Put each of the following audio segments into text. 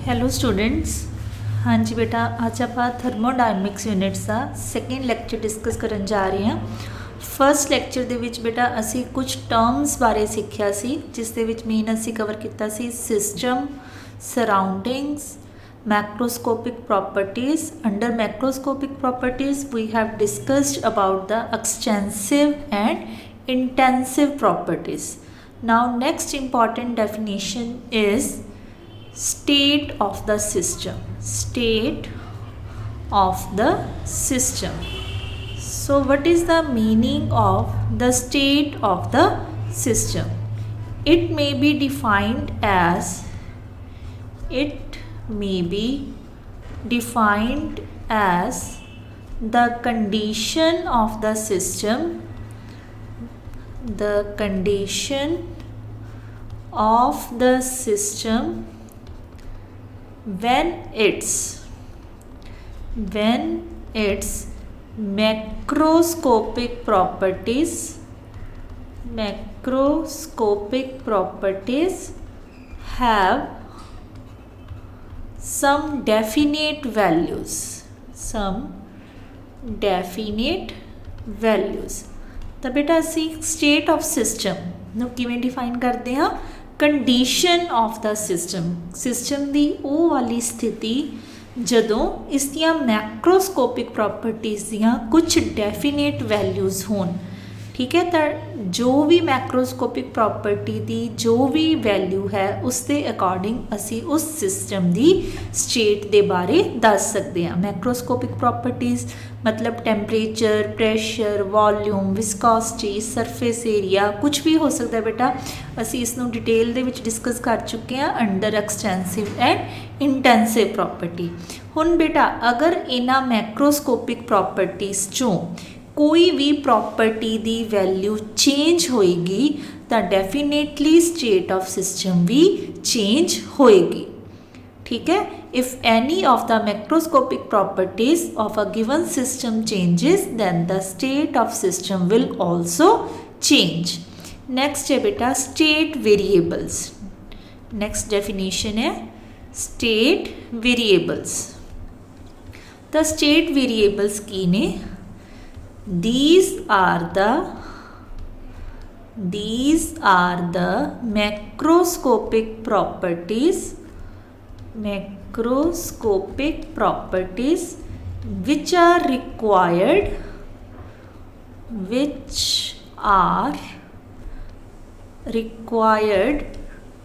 Hello students. हाँ जी बेटा, आज आप थर्मोडायनमिक्स यूनिट्स का सैकेंड लैक्चर डिस्कस करन जा रहे हैं। फर्स्ट लैक्चर दे विच बेटा असी कुछ टर्म्स बारे सीखिया सी, जिस दे विच मेन असी कवर किया सी system, surroundings, macroscopic properties. Under macroscopic properties we have discussed about the extensive and intensive properties. Now next important definition is state of the system. State of the system. So what is the meaning of the state of the system? It may be defined as the condition of the system, the condition of the system when its macroscopic properties have some definite values. तो बेटा असी state of system ਨੂੰ ਕਿਵੇਂ define करते हैं? Condition of the system की वो वाली स्थिति जदों इसदियां मैक्रोस्कोपिक प्रॉपर्टीज़ दियां कुछ डेफिनेट वैल्यूज़ होन। ठीक है, तो जो भी मैक्रोस्कोपिक प्रॉपर्टी की जो भी वैल्यू है उसके अकॉर्डिंग असी उस सिस्टम की स्टेट के बारे दस सकते हैं। मैक्रोस्कोपिक प्रॉपर्टीज़ मतलब temperature, pressure, volume, viscosity, surface area, कुछ भी हो सकता है बेटा। असी इसनों डिटेल दे विच डिस्कस कर चुके हैं under extensive and intensive property. हुण बेटा अगर इन्हां मैक्रोस्कोपिक प्रॉपर्टीज़ चों कोई भी प्रॉपर्टी की वैल्यू चेंज होएगी तो डेफिनेटली स्टेट ऑफ सिस्टम भी चेंज होएगी। ठीक है, if any of the macroscopic properties of a given system changes then the state of system will also change. Next है बेटा स्टेट वेरिएबल्स। नेक्स्ट डेफिनेशन है state variables. The state variables की ने These are the macroscopic properties which are required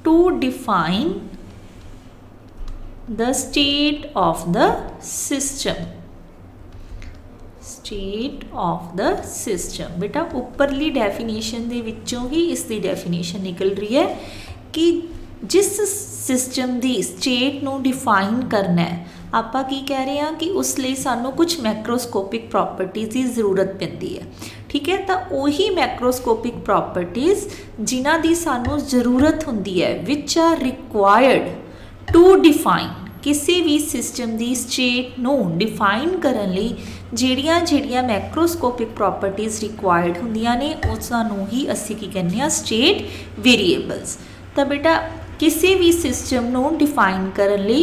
to define the state of the system। State of the system बेटा उपरली definition दे विचों ही इसकी definition निकल रही है कि जिस सिस्टम की स्टेट नूं डिफाइन करना है आपां की कह रहे हैं कि उस लिए सानू कुछ मैक्रोस्कोपिक प्रॉपर्टीज़ की जरूरत पैंदी है। ठीक है, तो उही मैक्रोस्कोपिक प्रॉपर्टीज़ जिन्हां दी सानू जरूरत हुंदी है which are required to define किसी भी सिस्टम की स्टेट नूं डिफाइन करन लई ਜਿਹੜੀਆਂ मैक्रोस्कोपिक प्रॉपर्टीज़ रिक्वायर्ड ਹੁੰਦੀਆਂ ਨੇ ਉਸਾਂ ਨੂੰ ही ਅਸੀਂ ਕੀ ਕਹਿੰਦੇ ਆ स्टेट वेरिएबल्स। तो बेटा किसी भी सिस्टम ਨੂੰ डिफाइन करन लई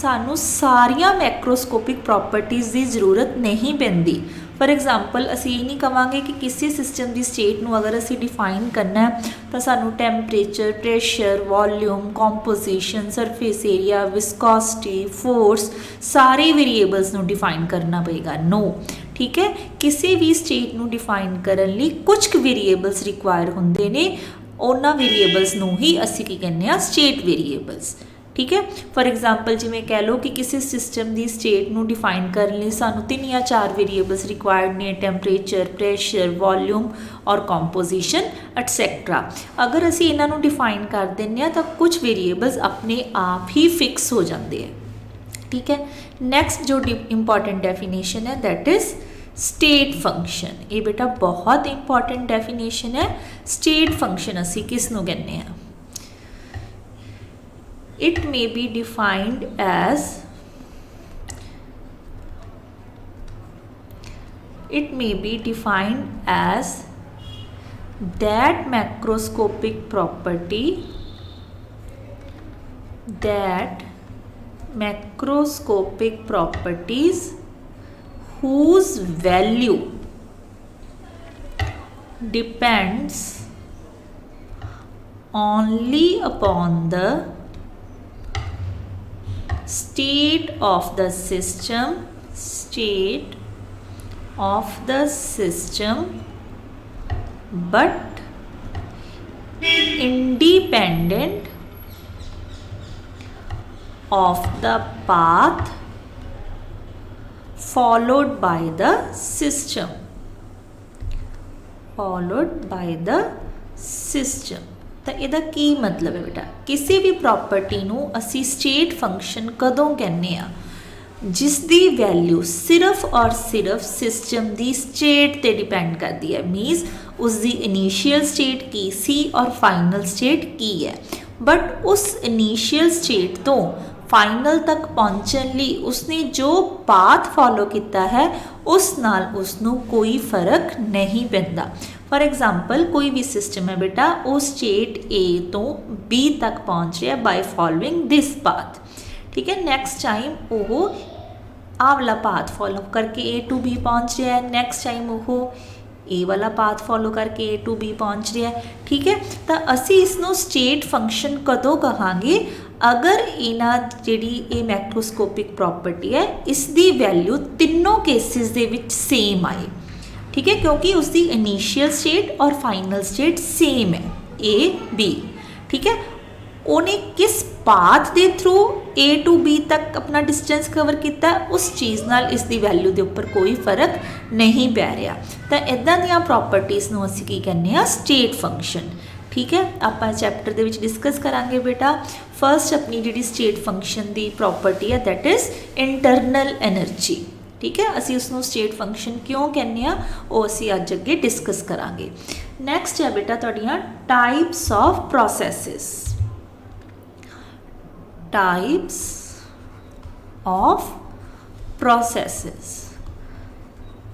ਸਾਨੂੰ ਸਾਰੀਆਂ मैक्रोस्कोपिक प्रॉपर्टीज़ की जरूरत नहीं पैंदी। फॉर एग्जाम्पल असी ये नहीं कहांगे कि किसी सिस्टम की स्टेट नूं अगर असी डिफाइन करना है तो सानू temperature, pressure, volume, composition, surface area, viscosity, force सारे वेरीएबल्स नूं डिफाइन करना पेगा। नो, ठीक है, किसी भी स्टेट नूं डिफाइन करन लई कुछ वेरीएबल्स रिक्वायर हुंदे ने, उन्हां वेरीएबल्स नूं ही असी की कहने आ स्टेट वेरीएबल्स। ठीक है, फॉर एग्जाम्पल जिमें कह लो कि किसी सिस्टम की स्टेट नूं डिफाइन करने लिए सानू 3 या 4 वेरीएबल्स रिक्वायर्ड ने, टेंपरेचर, प्रेशर, वॉल्यूम और कॉम्पोजिशन एटसैक्ट्रा। अगर असी इन्हां नूं डिफाइन कर देंगे तो कुछ वेरीएबल्स अपने आप ही फिक्स हो जाते हैं। ठीक है, नैक्सट जो इंपॉर्टेंट डेफिनेशन है दैट इज़ स्टेट फंक्शन। ये बेटा बहुत इंपॉर्टेंट डेफिनेशन है। स्टेट फंक्शन असी किस नूं कहने हैं? It may be defined as that macroscopic property that macroscopic properties whose value depends only upon the state of the system but independent of the path followed by the system ਤਾਂ ਇਹਦਾ ਕੀ ਮਤਲਬ ਹੈ ਬੇਟਾ ਕਿਸੇ ਵੀ ਪ੍ਰੋਪਰਟੀ ਨੂੰ ਅਸੀਂ state function ਕਦੋਂ ਕਹਿੰਦੇ ਆ ਜਿਸ ਦੀ ਵੈਲਿਊ ਸਿਰਫ ਔਰ ਸਿਰਫ ਸਿਸਟਮ ਦੀ ਸਟੇਟ ਤੇ ਡਿਪੈਂਡ ਕਰਦੀ ਹੈ ਮੀਨਸ ਉਸ ਦੀ ਇਨੀਸ਼ੀਅਲ ਸਟੇਟ ਕੀ ਸੀ ਔਰ ਫਾਈਨਲ ਸਟੇਟ ਕੀ ਹੈ ਬਟ ਉਸ ਇਨੀਸ਼ੀਅਲ ਸਟੇਟ ਤੋਂ ਫਾਈਨਲ ਤੱਕ ਪਹੁੰਚਣ ਲਈ ਉਸਨੇ ਜੋ ਪਾਥ ਫੋਲੋ ਕੀਤਾ ਹੈ ਉਸ ਨਾਲ ਉਸਨੂੰ ਕੋਈ ਫਰਕ ਨਹੀਂ ਪੈਂਦਾ ਫॉर एग्जाम्पल कोई भी सिस्टम है बेटा वो स्टेट ए तो बी तक पहुँच रहा है बाय फॉलोइंग दिस पाथ ठीक है नैक्सट टाइम वो आ वाला पाथ फॉलो करके ए टू बी पहुँच रहा है नैक्सट टाइम वो ए वाला पाथ फॉलो करके ए टू बी पहुँच रहा है ठीक है तो असी इसनों स्टेट फंक्शन कदों कहांगे अगर इन्हां जिहड़ी ये मैक्रोस्कोपिक प्रॉपर्टी है इसकी वैल्यू तीनों केसिस दे विच सेम आए ठीक है क्योंकि उसकी इनीशियल स्टेट और फाइनल स्टेट सेम है ए बी ठीक है उन्हें किस पाथ के थ्रू ए टू बी तक अपना डिस्टेंस कवर किया उस चीज़ नाल इसकी वैल्यू के उपर कोई फर्क नहीं पै रहा तो इदां दियां प्रॉपर्टीज़ नूं असीं की कहने आ स्टेट फंक्शन ठीक है आप चैप्टर के डिस्कस करांगे बेटा फर्स्ट अपनी जिहड़ी स्टेट फंक्शन की प्रॉपर्टी है दैट इज़ इंटरनल एनर्जी ठीक है असी उसनों स्टेट फंक्शन क्यों कहने वो असी अज अगे डिस्कस करांगे नैक्सट है बेटा तुहाडियां टाइप्स ऑफ प्रोसैसिस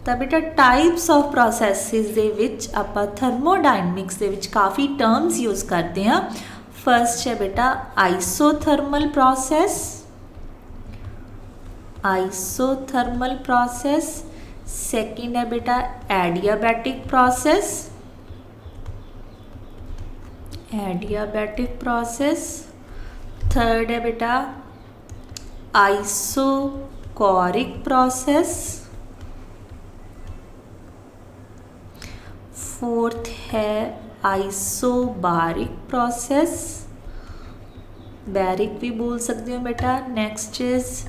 तो बेटा टाइप्स ऑफ प्रोसैसिस दे विच आपां थर्मोडायनमिक्स दे विच काफ़ी टर्म्स यूज़ करते हैं फर्स्ट है बेटा आइसोथर्मल प्रोसेस सेकंड है बेटा एडियाबैटिक प्रोसेस थर्ड है बेटा आइसोकोरिक प्रोसेस फोर्थ है आइसोबारिक प्रोसेस बैरिक भी बोल सकते हो बेटा next is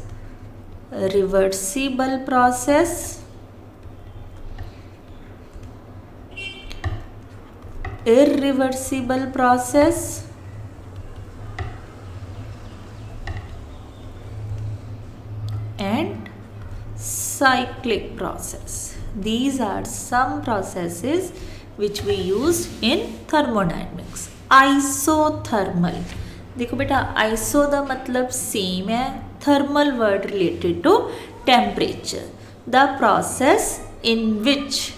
reversible process irreversible process and cyclic process these are some processes which we used in thermodynamics isothermal देखो बेटा आइसो का मतलब सेम है thermal word related to temperature the process in which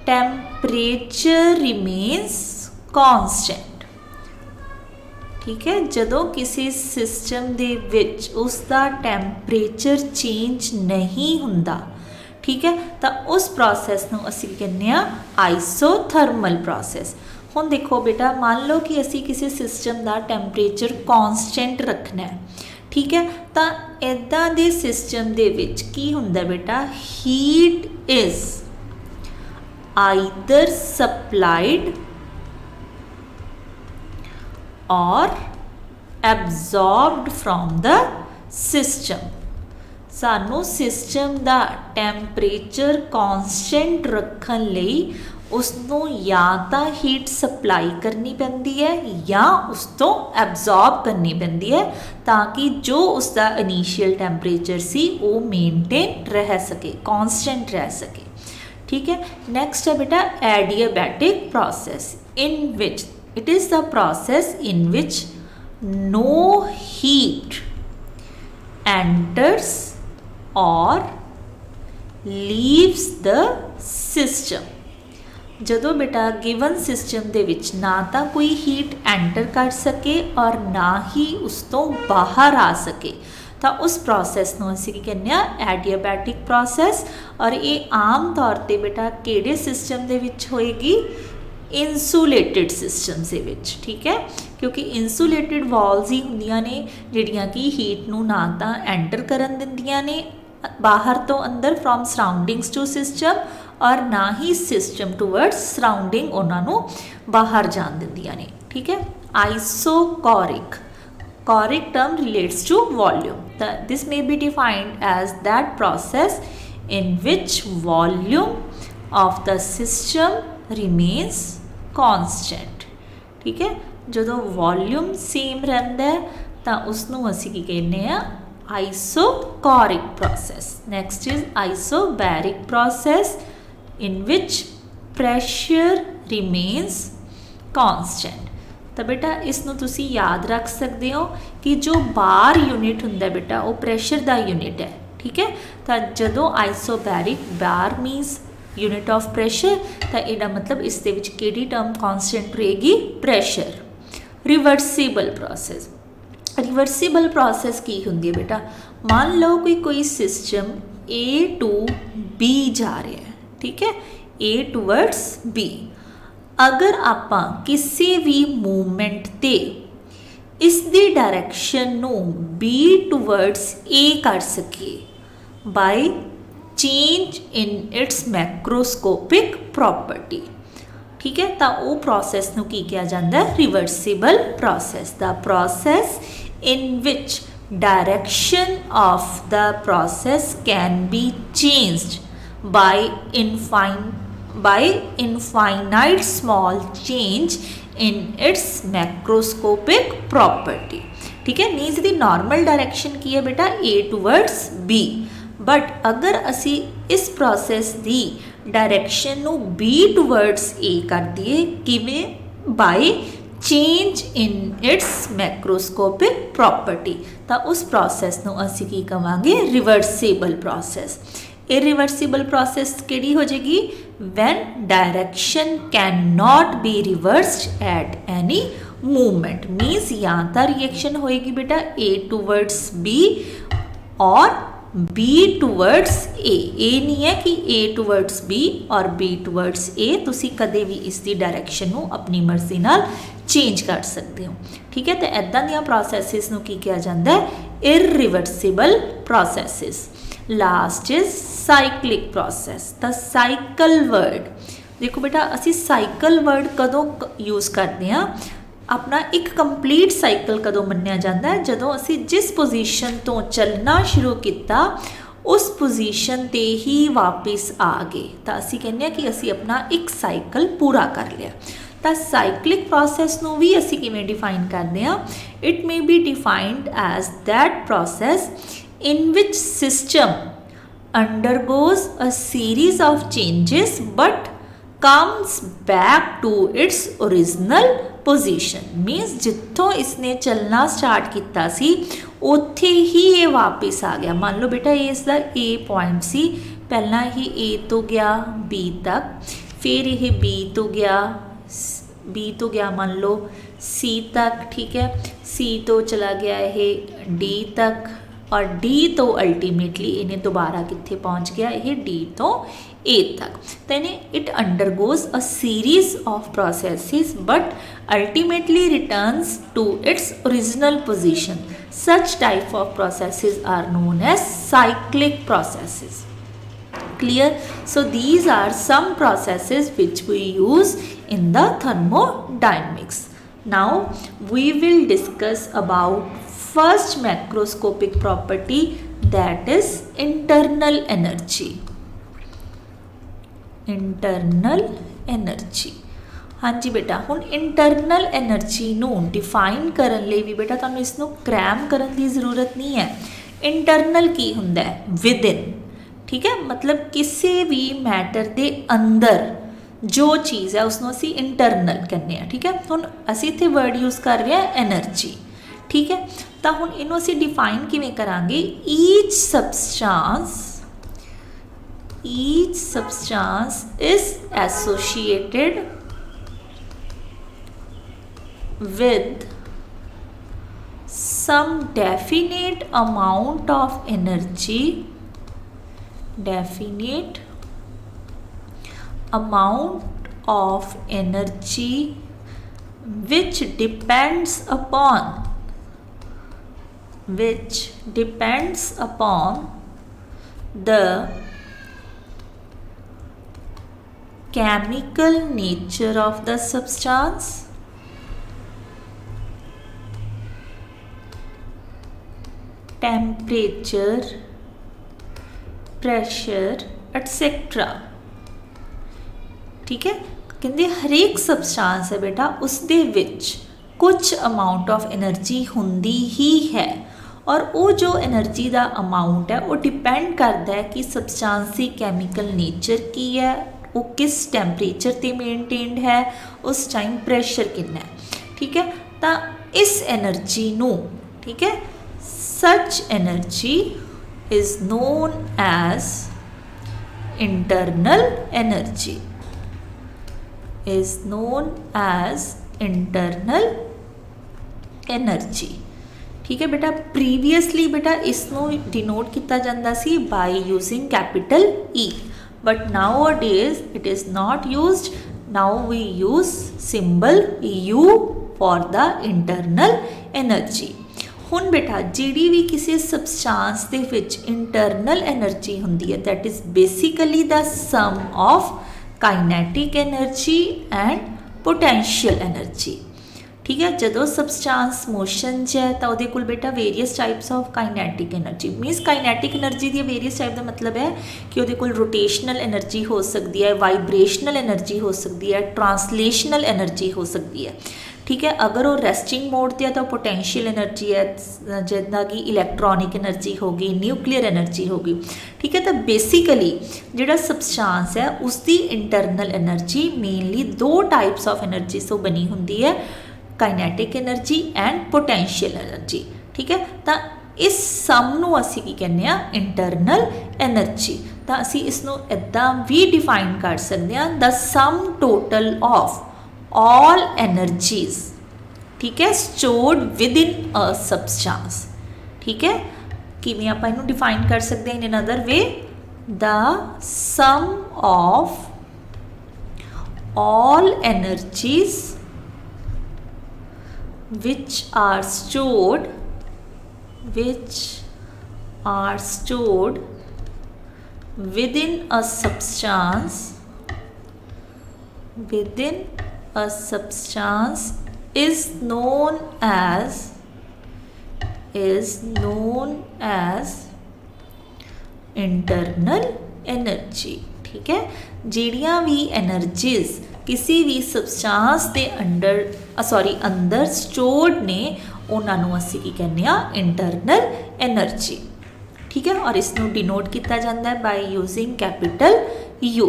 temperature remains constant ठीक है जदों किसी system दे विच उसका टैंपरेचर चेंज नहीं हुंदा ठीक है तो उस प्रोसैस नूं असीं कहने आ आइसोथर्मल प्रोसैस हुण देखो बेटा मान लो कि असी किसी सिस्टम का टैंपरेचर कॉन्सटेंट रखना है ठीक है तो इदां दे सिस्टम दे विच की हुंदा बेटा हीट इज आइदर सप्लाइड और एब्जॉर्ब्ड फ्रॉम द सिस्टम सानू सिस्टम का टैंपरेचर कॉन्सटेंट रखने लई उसनों या तो हीट सप्लाई करनी पैंदी है या उस तो एब्जॉर्ब करनी पैंदी है ताकि जो उसका इनीशियल टैंपरेचर सी वो मेनटेन रह सके कॉन्सटेंट रह सके ठीक है नेक्स्ट है बेटा adiabatic process in which it is the process in which no heat enters और लीव्स द सिस्टम जदों बेटा गिवन सिस्टम दे विच ना तो कोई हीट एंटर कर सके और ना ही उस तो बाहर आ सके ਤਾਂ ਉਸ ਪ੍ਰੋਸੈਸ ਨੂੰ ਅਸੀਂ ਕੀ ਕਹਿੰਦੇ ਆ ਐਡੀਆਬੈਟਿਕ ਪ੍ਰੋਸੈਸ। ਔਰ ਇਹ ਆਮ ਤੌਰ ਤੇ ਬੇਟਾ ਕਿਹੜੇ ਸਿਸਟਮ ਦੇ ਵਿੱਚ ਹੋਏਗੀ, इंसूलेटिड सिस्टम्स ਦੇ ਵਿੱਚ, ਠੀਕ ਹੈ, ਕਿਉਂਕਿ इंसूलेटिड वॉल्स ही ਹੁੰਦੀਆਂ ਨੇ ਜਿਹੜੀਆਂ ਕਿ ਹੀਟ ਨੂੰ ਨਾ ਤਾਂ ਐਂਟਰ ਕਰਨ ਦਿੰਦੀਆਂ ਨੇ ਬਾਹਰ ਤੋਂ ਅੰਦਰ ਫਰੋਮ ਸਰਾਊਂਡਿੰਗਸ ਟੂ ਸਿਸਟਮ, ਔਰ ਨਾ ਹੀ ਸਿਸਟਮ ਟੂਵਰਡਸ ਸਰਾਊਂਡਿੰਗ ਉਹਨਾਂ ਨੂੰ ਬਾਹਰ ਜਾਣ ਦਿੰਦੀਆਂ ਨੇ, ਠੀਕ ਹੈ। ਆਈਸੋਕੋਰਿਕ, ਕੋਰਿਕ term relates to volume. This may be defined as that process in which volume of the system remains constant, ठीक है। ਜਦੋਂ वॉल्यूम सेम ਰਹਿੰਦਾ ਹੈ ਤਾਂ ਉਸ ਨੂੰ ਅਸੀਂ ਕੀ ਕਹਿੰਦੇ ਆ isocoric process. Next is isobaric process in which pressure remains constant. ਤਾਂ ਬੇਟਾ ਇਸ ਨੂੰ ਤੁਸੀਂ ਯਾਦ ਰੱਖ ਸਕਦੇ ਹੋ ਕਿ ਜੋ ਬਾਰ ਯੂਨਿਟ ਹੁੰਦਾ ਬੇਟਾ ਉਹ ਪ੍ਰੈਸ਼ਰ ਦਾ ਯੂਨਿਟ ਹੈ, ਠੀਕ ਹੈ। ਤਾਂ ਜਦੋਂ ਆਈਸੋਬੈਰਿਕ, ਬਾਰ ਮੀਨਸ यूनिट ऑफ प्रेशर, तो यदा मतलब इस दे विच केड़ी टर्म कॉन्स्टेंट रहेगी, pressure. Reversible process, reversible process की हुंदी है बेटा, मान लो कोई सिस्टम ए टू बी जा रहा है, ठीक है, ए टूवर्ड्स बी। अगर आपां किसी भी मूवमेंट ते इस दी डायरैक्शन नू बी टूवर्ड्स ए कर सकीए bye change in its macroscopic property, ठीक है, तो वो प्रोसैस नू की किया जाता है reversible process. The process in which direction of the process can be changed by infinite small change in its macroscopic property, ठीक है। मीन्स दी नॉर्मल डायरैक्शन की है बेटा ए टूवर्ड्स बी, बट अगर असी इस प्रोसैस की डायरैक्शन नू बी टूवर्ड्स ए कर दिए किवें, by change in its macroscopic property, तो उस प्रोसैस नू असी की कहांगे रिवर्सिबल प्रोसैस। इरिवर्सिबल प्रोसैस किहड़ी हो जाएगी, when direction can not be reversed at any movement. Means या तो रिएक्शन होएगी बेटा ए टूवर्ड्स बी और बी टूवर्ड्स ए, ये नहीं है कि ए टूवर्ड्स बी और बी टूवर्ड्स ए, तुसी कदे भी इसकी डायरैक्शन नू अपनी मर्जी नाल चेंज कर सकते हो, ठीक है। तो इदां दियां प्रोसैसिस नू की किया जाता है irreversible processes. Last is cyclic process. The cycle word, देखो बेटा असी साइकल वर्ड कदों यूज़ करते हैं, अपना एक कंप्लीट साइकिल कदों मन्निया जाता है, जदों असी जिस पोजीशन तो चलना शुरू किया उस पोजीशन ते ही वापस आ गए, तो असी कहने कि असी अपना एक साइकिल पूरा कर लिया। तो साइक्लिक प्रोसैस नू भी असी किवें डिफाइन करते हैं, it may be defined as that process in which system undergoes a series of changes but comes back to its original position। Means जितों इसने चलना स्टार्ट किया सी उत्थे ही ये वापस आ गया। मान लो बेटा ये इसका ए पॉइंट सी, पहला ही ए तो गया बी तक, फिर ये बी तो गया मान लो सी तक, ठीक है, सी तो चला गया ये डी तक, और डी तो अल्टीमेटली इन्हें दोबारा कित्थे पहुँच गया, ये डी तो ए तक। तो it undergoes a series of processes but ultimately returns to its original position. Such type of processes are known as cyclic processes. Clear? So these are some processes which we use in the thermodynamics. Now we will discuss about first macroscopic property, that is internal energy। Internal energy, हाँ जी बेटा, हुण internal energy नू define करन लई भी बेटा तुहानूं इसनूं cram करन दी ज़रूरत नहीं है। इंटरनल की हुंदा है, विद इन, ठीक है, मतलब किसी भी मैटर दे अंदर जो चीज़ है उसनूं असीं इंटरनल कहने हैं, ठीक है। हुण असीं इत्थे वर्ड यूज़ कर रहे हैं एनर्जी, ठीक है। तो हुण इहनूं असीं डिफाइन किवें करांगे, each substance is associated with some definite amount of energy, definite amount of energy which depends upon the chemical nature of the substance, temperature, pressure, etc. ठीक है, कहते हरेक सबस्टांस है बेटा उसदे विच कुछ अमाउंट ऑफ एनर्जी हुंदी ही है और वो जो एनर्जी का अमाउंट है वो डिपेंड करता है कि सबस्टांस की कैमिकल नेचर की है, वो किस टैंपरेचर ते मेनटेन्ड है, उस टाइम प्रैशर कितना है। ठीक है, तो इस एनर्जी नू, ठीक है, such energy is known as internal energy, is known as internal energy। ठीक है बेटा, प्रीवियसली बेटा इसनों डिनोट किया जाता सी by using capital E, but nowadays it is not used, now we use symbol U for the internal energy. हुण बेटा जिहड़ी भी किसी सबस्टांस दे विच इंटरनल एनर्जी हुंदी है that is basically the sum of kinetic energy and potential energy. ठीक है, जदों सबस्टांस मोशन च है तो उहदे कोल बेटा various types of kinetic energy, means kinetic energy दी वेरीअस टाइप का मतलब है कि उहदे कोल रोटेशनल एनर्जी हो सकती है, वाइब्रेशनल एनर्जी हो सकती है, ट्रांसलेशनल एनर्जी हो सकती है। ठीक है, अगर वो रेस्टिंग मोड ते है तो पोटेंशियल एनर्जी है, जिदा कि इलैक्ट्रॉनिक एनर्जी होगी, न्यूक्लीयर एनर्जी होगी। ठीक है, तो बेसिकली जिहड़ा सबस्टांस है उसकी इंटरनल एनर्जी मेनली दो टाइप्स ऑफ एनर्जी तो बनी हुंदी है, kinetic energy and potential energy. ठीक है, तो इस सम नूं असीं की कहने आ इंटरनल एनर्जी। तो असीं इसनूं इदां भी डिफाइन कर सकते हैं, the sum total of all energies, ठीक है, stored within a substance। ठीक है, किवें आपां इहनूं डिफाइन कर सकते हैं in another way, the sum of all energies which are stored within a substance is known as internal energy. ठीक है, जिहड़ियां भी एनर्जीज किसी भी सबस्टांस के अंदर स्टोर्ड ने उन्हां नूं असीं की कहने आ इंटरनल एनर्जी। ठीक है, और इसनूं डिनोट किया जाता है by using capital U।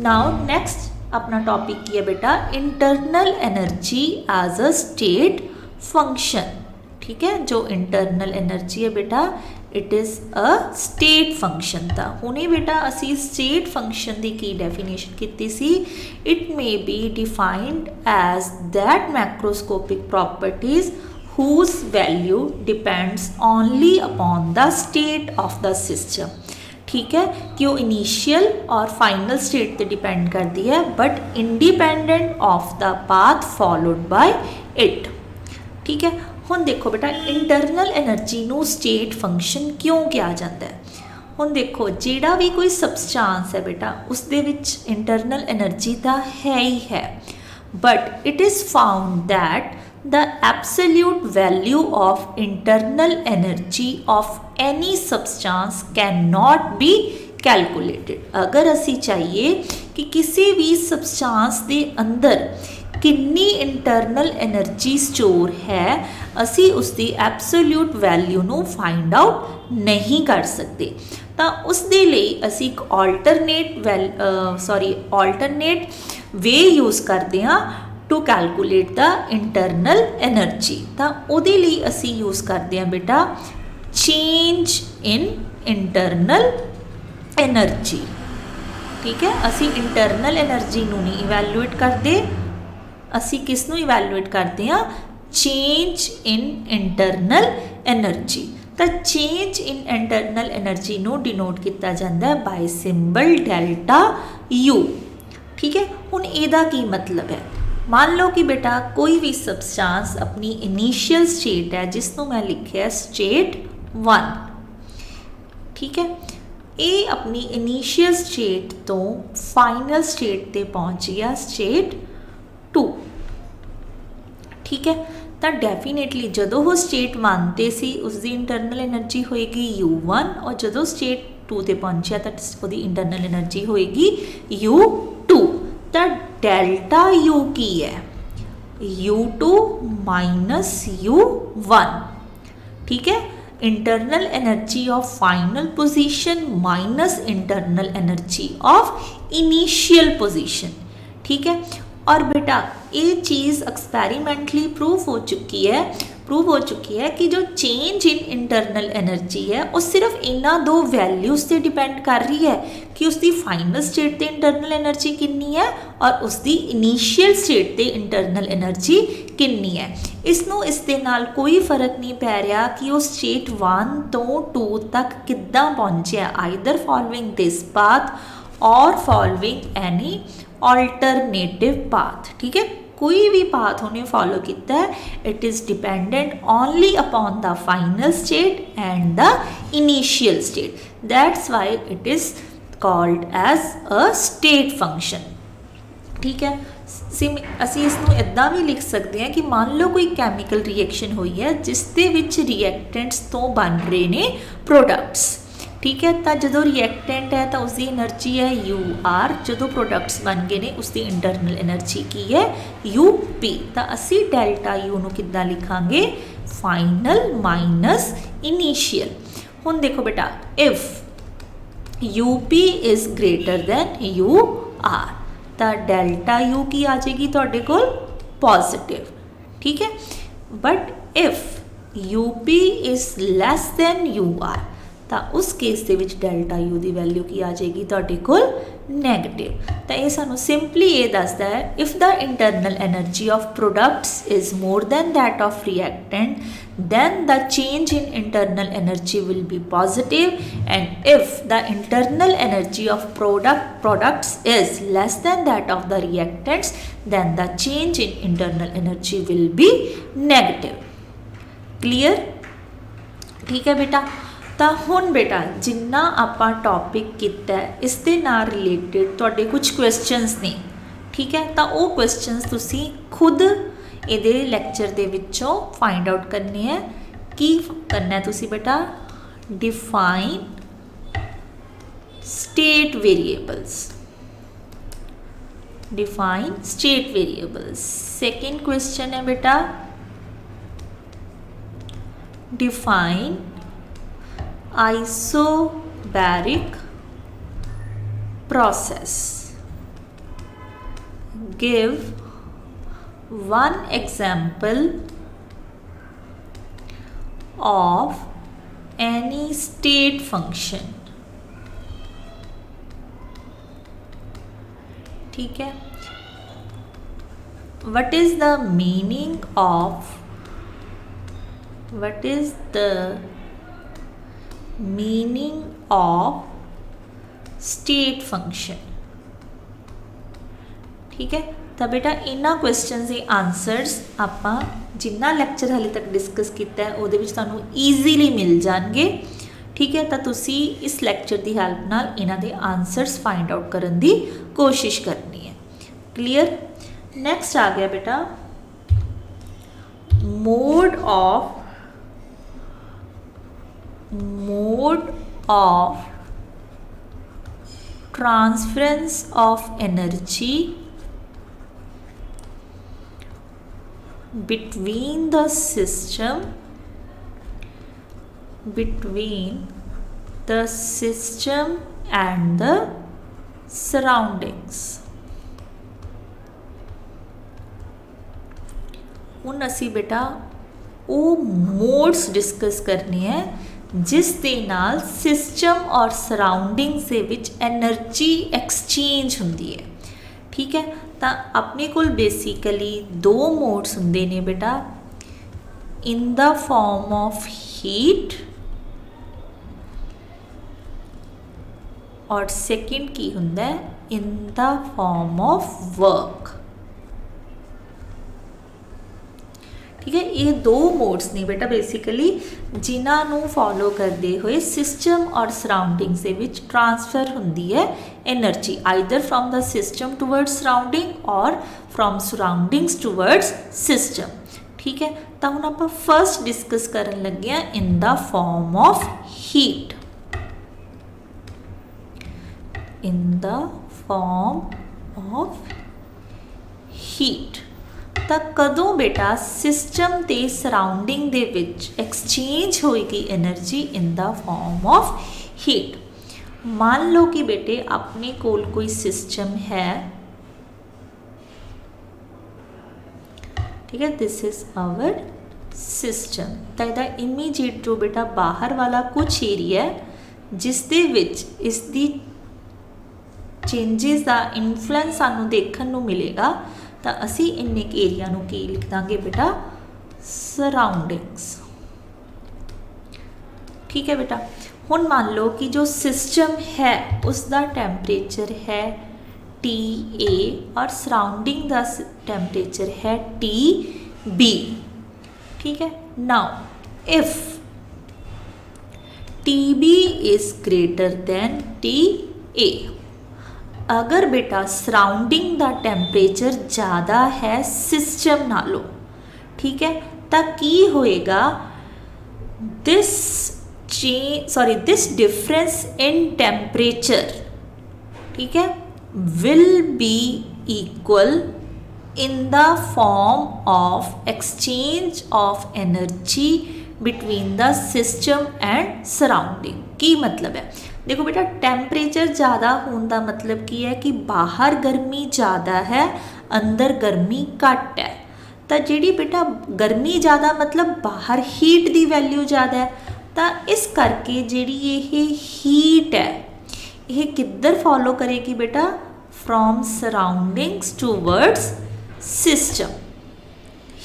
Now next अपना टॉपिक की है बेटा internal energy as a state function. ठीक है, जो इंटरनल एनर्जी है बेटा it is a state function था। हुणे बेटा असी स्टेट फंक्शन की डेफिनेशन की सी, it may be defined as that macroscopic properties whose value depends only upon the state of the system। ठीक है, कि वो इनिशियल और फाइनल स्टेट पे डिपेंड करती है but independent of the path followed by it. ठीक है, हुण देखो बेटा इंटरनल एनर्जी नू स्टेट फंक्शन क्यों कहा जाता है। हुण देखो जिहड़ा भी कोई सबस्टांस है बेटा उसदे विच इंटरनल एनर्जी तो है ही है, but it is found that the absolute value of internal energy of any substance cannot be calculated। अगर असी चाहिए कि किसी भी सबस्टांस के अंदर कितनी इंटरनल एनर्जी स्टोर है, असी उसकी एब्सोल्यूट वैल्यू नू फाइंड आउट नहीं कर सकते। तो उसके लिए असी एक ऑल्टरनेट वे यूज़ करते हैं to calculate the internal energy. तो उहदे लई असी यूज़ करते हैं बेटा चेंज इन इंटरनल एनर्जी। ठीक है, असी इंटरनल एनर्जी नूं नहीं इवैल्यूएट करते, असी किस नूं इवैल्यूएट करते हैं चेंज इन इंटरनल एनर्जी। तो चेंज इन इंटरनल एनर्जी नू डिनोट किया जाता है बाय सिंबल डेल्टा यू। ठीक है, हुण इहदा की मतलब है, मान लो कि बेटा कोई भी सबस्टांस अपनी इनीशियल स्टेट है जिसनों मैं लिखिया स्टेट 1। ठीक है, ये अपनी इनीशियल स्टेट तो फाइनल स्टेट ते पहुंच गया स्टेट 2। ठीक है, तो डेफिनेटली जदों वो स्टेट 1 ते सी उसकी इंटरनल एनर्जी होएगी U1 और जदों स्टेट 2 ते पहुंचा तो उसकी इंटरनल एनर्जी होएगी U2। तो डेल्टा U की है U2 माइनस U1। ठीक है, internal energy of final position minus internal energy of initial position. ठीक है, और बेटा ये चीज़ एक्सपेरिमेंटली प्रूव हो चुकी है कि जो चेंज इन इंटरनल एनर्जी है वो सिर्फ इन्होंने दो वैल्यूज़ से डिपेंड कर रही है कि उसकी फाइनल स्टेट ते इंटरनल एनर्जी कितनी है और उसकी इनीशियल स्टेट ते इंटरनल एनर्जी कितनी है। इसनों इस दे नाल कोई फर्क नहीं पै रहा कि वो स्टेट 1 तो 2 तक किद्दां पहुंचा, आइदर फॉलोइंग दिस पाथ और फॉलोइंग एनी ऑल्टरनेटिव पाथ। ठीक है, कोई भी पाथ उन्हें फॉलो किया है, it is dependent only upon the final state and the initial state. That's why it is called as a state function. ठीक है, असी इसनों इदां भी लिख सकते हैं कि मान लो कोई कैमिकल रिएक्शन हुई है जिस दे विच रिएक्टेंट्स तो बन रहे ने प्रोडक्ट्स। ठीक है, तो जो रिएक्टेंट है तो उसकी एनर्जी है UR, जो प्रोडक्ट्स बन गए ने उसकी इंटरनल एनर्जी की है UP। तो असी डेल्टा U नू किद्दां लिखांगे फाइनल माइनस इनिशियल। हुण देखो बेटा, if UP is greater than UR तो डेल्टा U की आ जाएगी तुहाडे कोल पॉजिटिव। ठीक है, but if UP is less than UR तो उस केस दे विच डेल्टा U की वैल्यू की आ जाएगी तुहाडे कोल नैगेटिव। तो ये सानू सिंपली ये दसदा है, if the internal energy of products is more than that of reactant then the change in internal energy will be positive, and if the internal energy of products is less than that of the reactants then the change in internal energy will be negative। clear? ठीक है बेटा, तो हुण बेटा जिन्ना आपां topic किया इस दे नाल रिलेटेड तुहाडे कुछ क्वेश्चनस ने। ठीक है, तो वो क्वेश्चनस तुसी खुद ਇਹਦੇ ਲੈਕਚਰ ਦੇ ਵਿੱਚੋਂ फाइंड आउट करने हैं। की करना है तुसी बेटा, define state variables. Define state variables. Second question है बेटा, define isobaric process. Give one example of any state function। ठीक है, what is the meaning of state function। ठीक है, तो बेटा इन्हां क्वेश्चन के आंसरस आपां जिन्ना लैक्चर हाले तक डिस्कस किया है उहदे विच तुहानूं ईजीली मिल जाएंगे। ठीक है, तो तुसी इस लैक्चर की हेल्प नाल इन्हां दे आंसरस फाइंड आउट करने की कोशिश करनी है। क्लीयर? नैक्सट आ गया बेटा mode of transference of energy between the system and the surroundings। हुण असी बेटा वो मोड्स डिस्कस करने हैं जिस दे नाल सिस्टम और surroundings they which energy exchange हुंदी है। ठीक है, तो अपने कोल बेसिकली दो मोड्स हुंदे ने बेटा, in the form of heat, और सेकंड की हुंदा है in the form of work. ठीक है, ये दो मोड्स ने बेटा बेसिकली जिन्हों फॉलो करते हुए सिस्टम और सराउंडिंग्स दे विच ट्रांसफर होंदी है energy, either from the system towards surrounding और फ्रॉम सराउंडिंग्स टूवर्ड्स सिस्टम। ठीक है, तो हम आप फर्स्ट डिस्कस करन लगे हैं इन the form of heat. In the form of heat ਤਾਂ ਕਦੋਂ बेटा सिस्टम ਤੇ सराउंडिंग ਦੇ ਵਿੱਚ एक्सचेंज ਹੋਏਗੀ energy in the form of heat. मान लो कि बेटे अपने कोल कोई सिस्टम है, ठीक है, दिस इज आवर सिस्टम। तो इसका इमीजिएट जो बेटा बाहर वाला कुछ एरिया है जिस दे विच इसकी चेंजेस का इन्फ्लुएंस सानू देखने को मिलेगा, तो असी इन्ने एरिया नू की लिख देंगे बेटा सराउंडिंग्स। ठीक है बेटा, हुण मान लो कि जो सिस्टम है उसका टैंपरेचर है TA और सराउंडिंग का टैंपरेचर है TB। ठीक है, now if TB is greater than TA, अगर बेटा सराउंडिंग का टैंपरेचर ज़्यादा है सिस्टम नालों, ठीक है, तो की होएगा दिस डिफरेंस इन टैंपरेचर, ठीक है, will be equal in the form of exchange of energy between the system and surrounding. की मतलब है, देखो बेटा टैंपरेचर ज़्यादा होने का मतलब की है कि बाहर गर्मी ज़्यादा है अंदर गर्मी घट है। तो जी बेटा गर्मी ज़्यादा मतलब बाहर हीट की वैल्यू ज़्यादा है, तो इस करके जी ये हीट है ये किधर फॉलो करेगी बेटा, from surroundings towards system.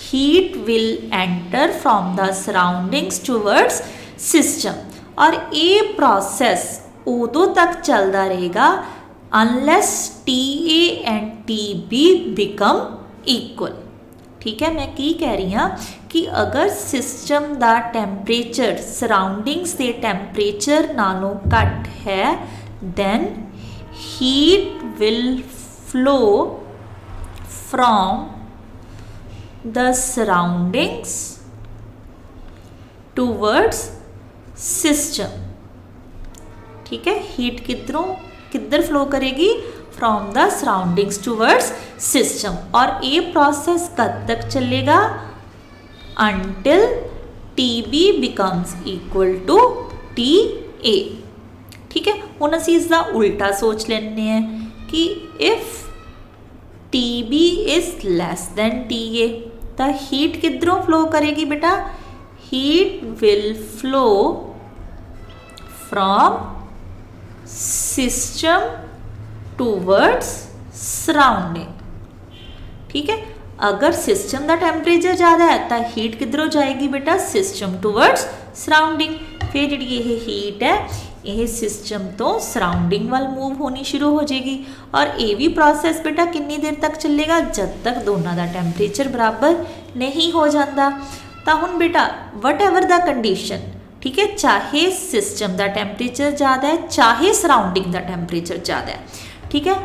Heat will enter from the surroundings towards system, और ये प्रोसेस उदों तक चलता रहेगा unless TA and TB become equal. ठीक है, मैं की कह रही हाँ कि अगर सिस्टम का टैंपरेचर सराउंडिंग्स के टैंपरेचर नालों घट है then heat will flow from the surroundings towards system. ठीक है, हीट किधर फ्लो करेगी, from the surroundings towards system, और ये प्रोसेस कब तक चलेगा, until TB becomes equal to TA। ठीक है, हुण असीं इसका उल्टा सोच लेने हैं कि if TB is less than TA, तो हीट किधरों फ्लो करेगी बेटा, heat will flow from system towards surrounding. ठीक है, अगर सिस्टम का टैंपरेचर ज़्यादा है तो हीट किधरों जाएगी बेटा, सिस्टम टूवर्ड्स सराउंडिंग। फिर जी ये हीट है ये सिस्टम तो सराउंडिंग वाल मूव होनी शुरू हो जाएगी, और ये भी प्रोसेस बेटा कितनी देर तक चलेगा, जब तक दोनों का टैंपरेचर बराबर नहीं हो जाता। तो हुण बेटा वट एवर द कंडीशन, ठीक है, चाहे सिस्टम का टैंपरेचर ज़्यादा है चाहे सराउंडिंग का टैंपरेचर ज़्यादा है, ठीक है,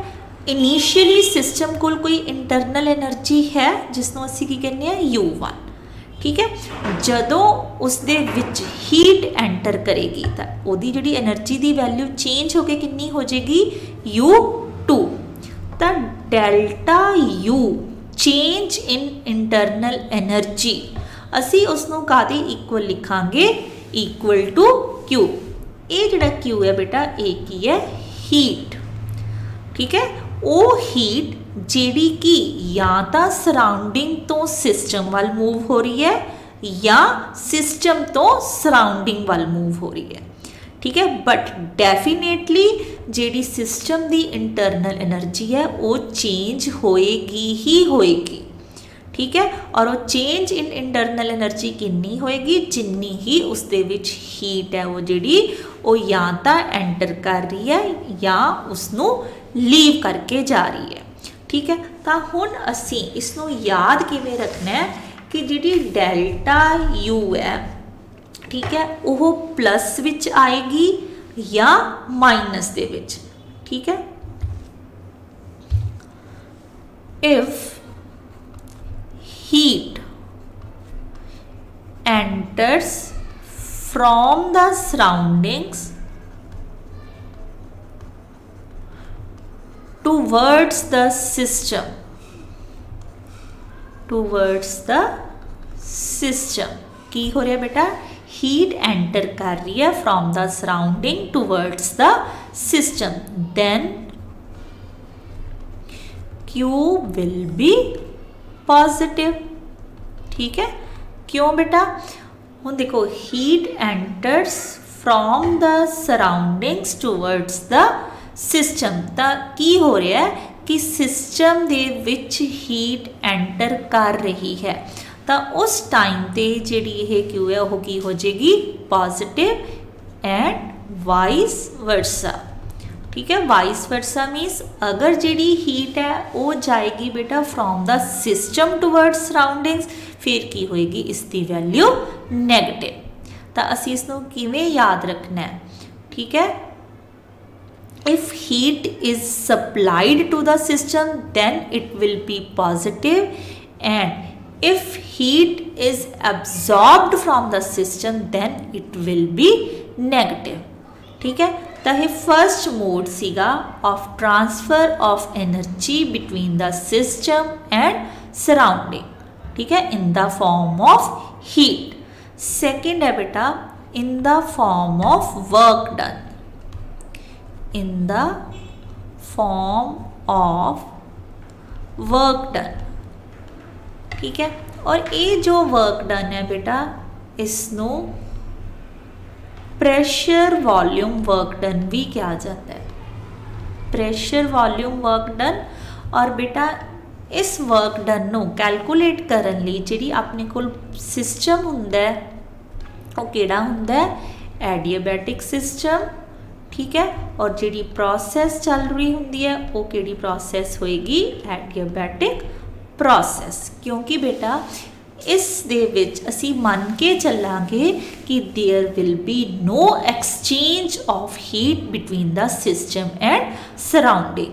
इनीशियली सिस्टम को कोई इंटरनल एनर्जी है जिसनों असीं की कहने हैं U1। ठीक है, जदों उसदे विच हीट एंटर करेगी तो उहदी जिहड़ी एनर्जी की वैल्यू चेंज होकर कितनी हो जाएगी, U2। तो delta U change in internal energy असी उसनों कादी इक्वल लिखांगे, इक्वल टू Q। ये जिहड़ा Q है बेटा ये की है, हीट। ठीक है, वो हीट जिहड़ी कि या तो सराउंडिंग तो सिस्टम वाल मूव हो रही है या सिस्टम तो सराउंडिंग वाल मूव हो रही है। ठीक है, बट डेफिनेटली जिहड़ी सिस्टम की इंटरनल एनर्जी है वो चेंज होएगी ही होएगी। ठीक है। और वो चेंज इन इंटरनल एनर्जी कितनी होएगी, जिन्नी ही उसदे विच हीट है वो जिहड़ी वो या तो एंटर कर रही है या उसनू लीव करके जा रही है, ठीक है। तो हुण असी इसनू याद किवें रखना है कि जिहड़ी डेल्टा यू है, ठीक है, वो प्लस विच आएगी या माइनस दे विच, ठीक है। If heat enters from the surroundings towards the system, की हो रहा है बेटा, हीट एंटर कर रही है from the surrounding towards the system, then Q will be positive, ठीक है। क्यों बेटा, हुण देखो heat enters from the surroundings towards the system, तो की हो रहा है कि सिस्टम दे विच हीट एंटर कर रही है, तो उस टाइम ते जिहड़ी यह क्यू है वो की हो जाएगी पॉजिटिव एंड वाइस वर्सा, ठीक है। वाइस वर्सा मीन्स अगर जिहड़ी हीट है वो जाएगी बेटा from the system towards surroundings, फिर की होएगी इसकी वैल्यू नैगेटिव। तो असी इसनू किवें याद रखना है, ठीक है। If heat is supplied to the system then it will be positive, and if heat is absorbed from the system then it will be negative, ठीक है। तो ये फर्स्ट मोड सीगा of transfer of energy between the system and surrounding, ठीक है, in the form of heat. Second है बेटा in the form of work done, in the form of work done, ठीक है। और ये जो वर्क डन है बेटा इसनू प्रेशर वॉल्यूम वर्क डन भी कहा जाता है, प्रेशर वॉल्यूम वर्क डन। और बेटा इस वर्क डन नू कैलकुलेट करन लई जिहड़ी अपने कोल सिस्टम हुंदा है वो किहड़ा हुंदा है, एडियाबैटिक सिस्टम, ठीक है। और जिहड़ी प्रोसैस चल रही हुंदी है वो किहड़ी प्रोसैस होएगी, एडियाबैटिक प्रोसैस, क्योंकि बेटा इस दे विच असी मन के चलांगे कि there will be no exchange of heat between the system and surrounding,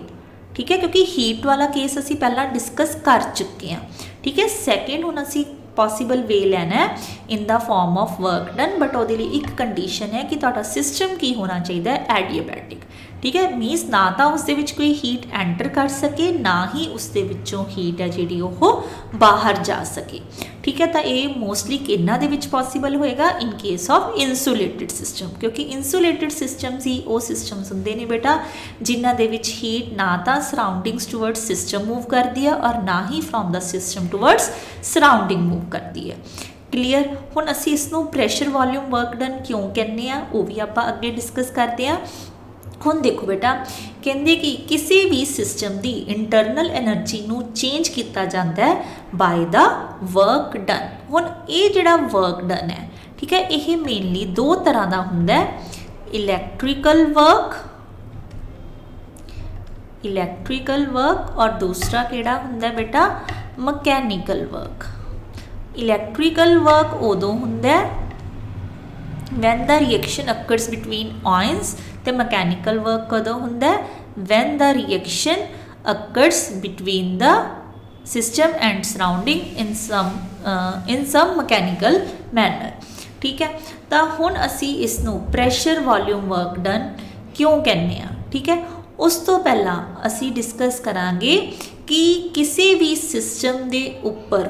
ठीक है, क्योंकि हीट वाला केस असी पहला डिस्कस कर चुके हैं, ठीक है। सैकेंड हुण असी पॉसीबल वे लेना है in the form of work done, but वो एक कंडीशन है कि तुहाडा सिस्टम की होना चाहिए एडियाबैटिक, ठीक है। मीनस ना तो उसदे विच कोई हीट एंटर कर सके, ना ही उसदे विचों हीट है जिहड़ी वो बाहर जा सके, ठीक है। तो ये मोस्टली किन्ना दे विच पॉसीबल होएगा, in case of insulated system, क्योंकि इंसुलेटेड सिस्टम्स ही वो सिस्टम्स हुंदे ने बेटा जिन्हां दे विच हीट ना तो सराउंडिंग्स टूवर्ड्स सिस्टम मूव करती है और ना ही from the system towards surrounding move करती है। क्लीयर। हुण असी इसनूं प्रैशर वॉल्यूम वर्क डन क्यों कहने आ वो भी आपां अगे डिस्कस करते हैं। हुण देखो बेटा कहते कि किसी भी सिस्टम की इंटरनल एनर्जी नू चेंज किया जाता है बाय द वर्क डन। हुण ये जिहड़ा वर्क डन है, ठीक है, ये मेनली दो तरह का हुंदा है, इलैक्ट्रिकल वर्क और दूसरा किहड़ा हुंदा है बेटा, मकैनिकल वर्क। इलैक्ट्रिकल वर्क उदों हुंदा है when the reaction occurs between ions, ते mechanical work कदों हुंदा है when the reaction occurs between the system and surrounding in some mechanical manner, ठीक है। तो हुण असी इसनूं pressure volume work done क्यों कहने आ, ठीक है। उस तो पहला असी डिस्कस करांगे कि किसी भी सिस्टम के उपर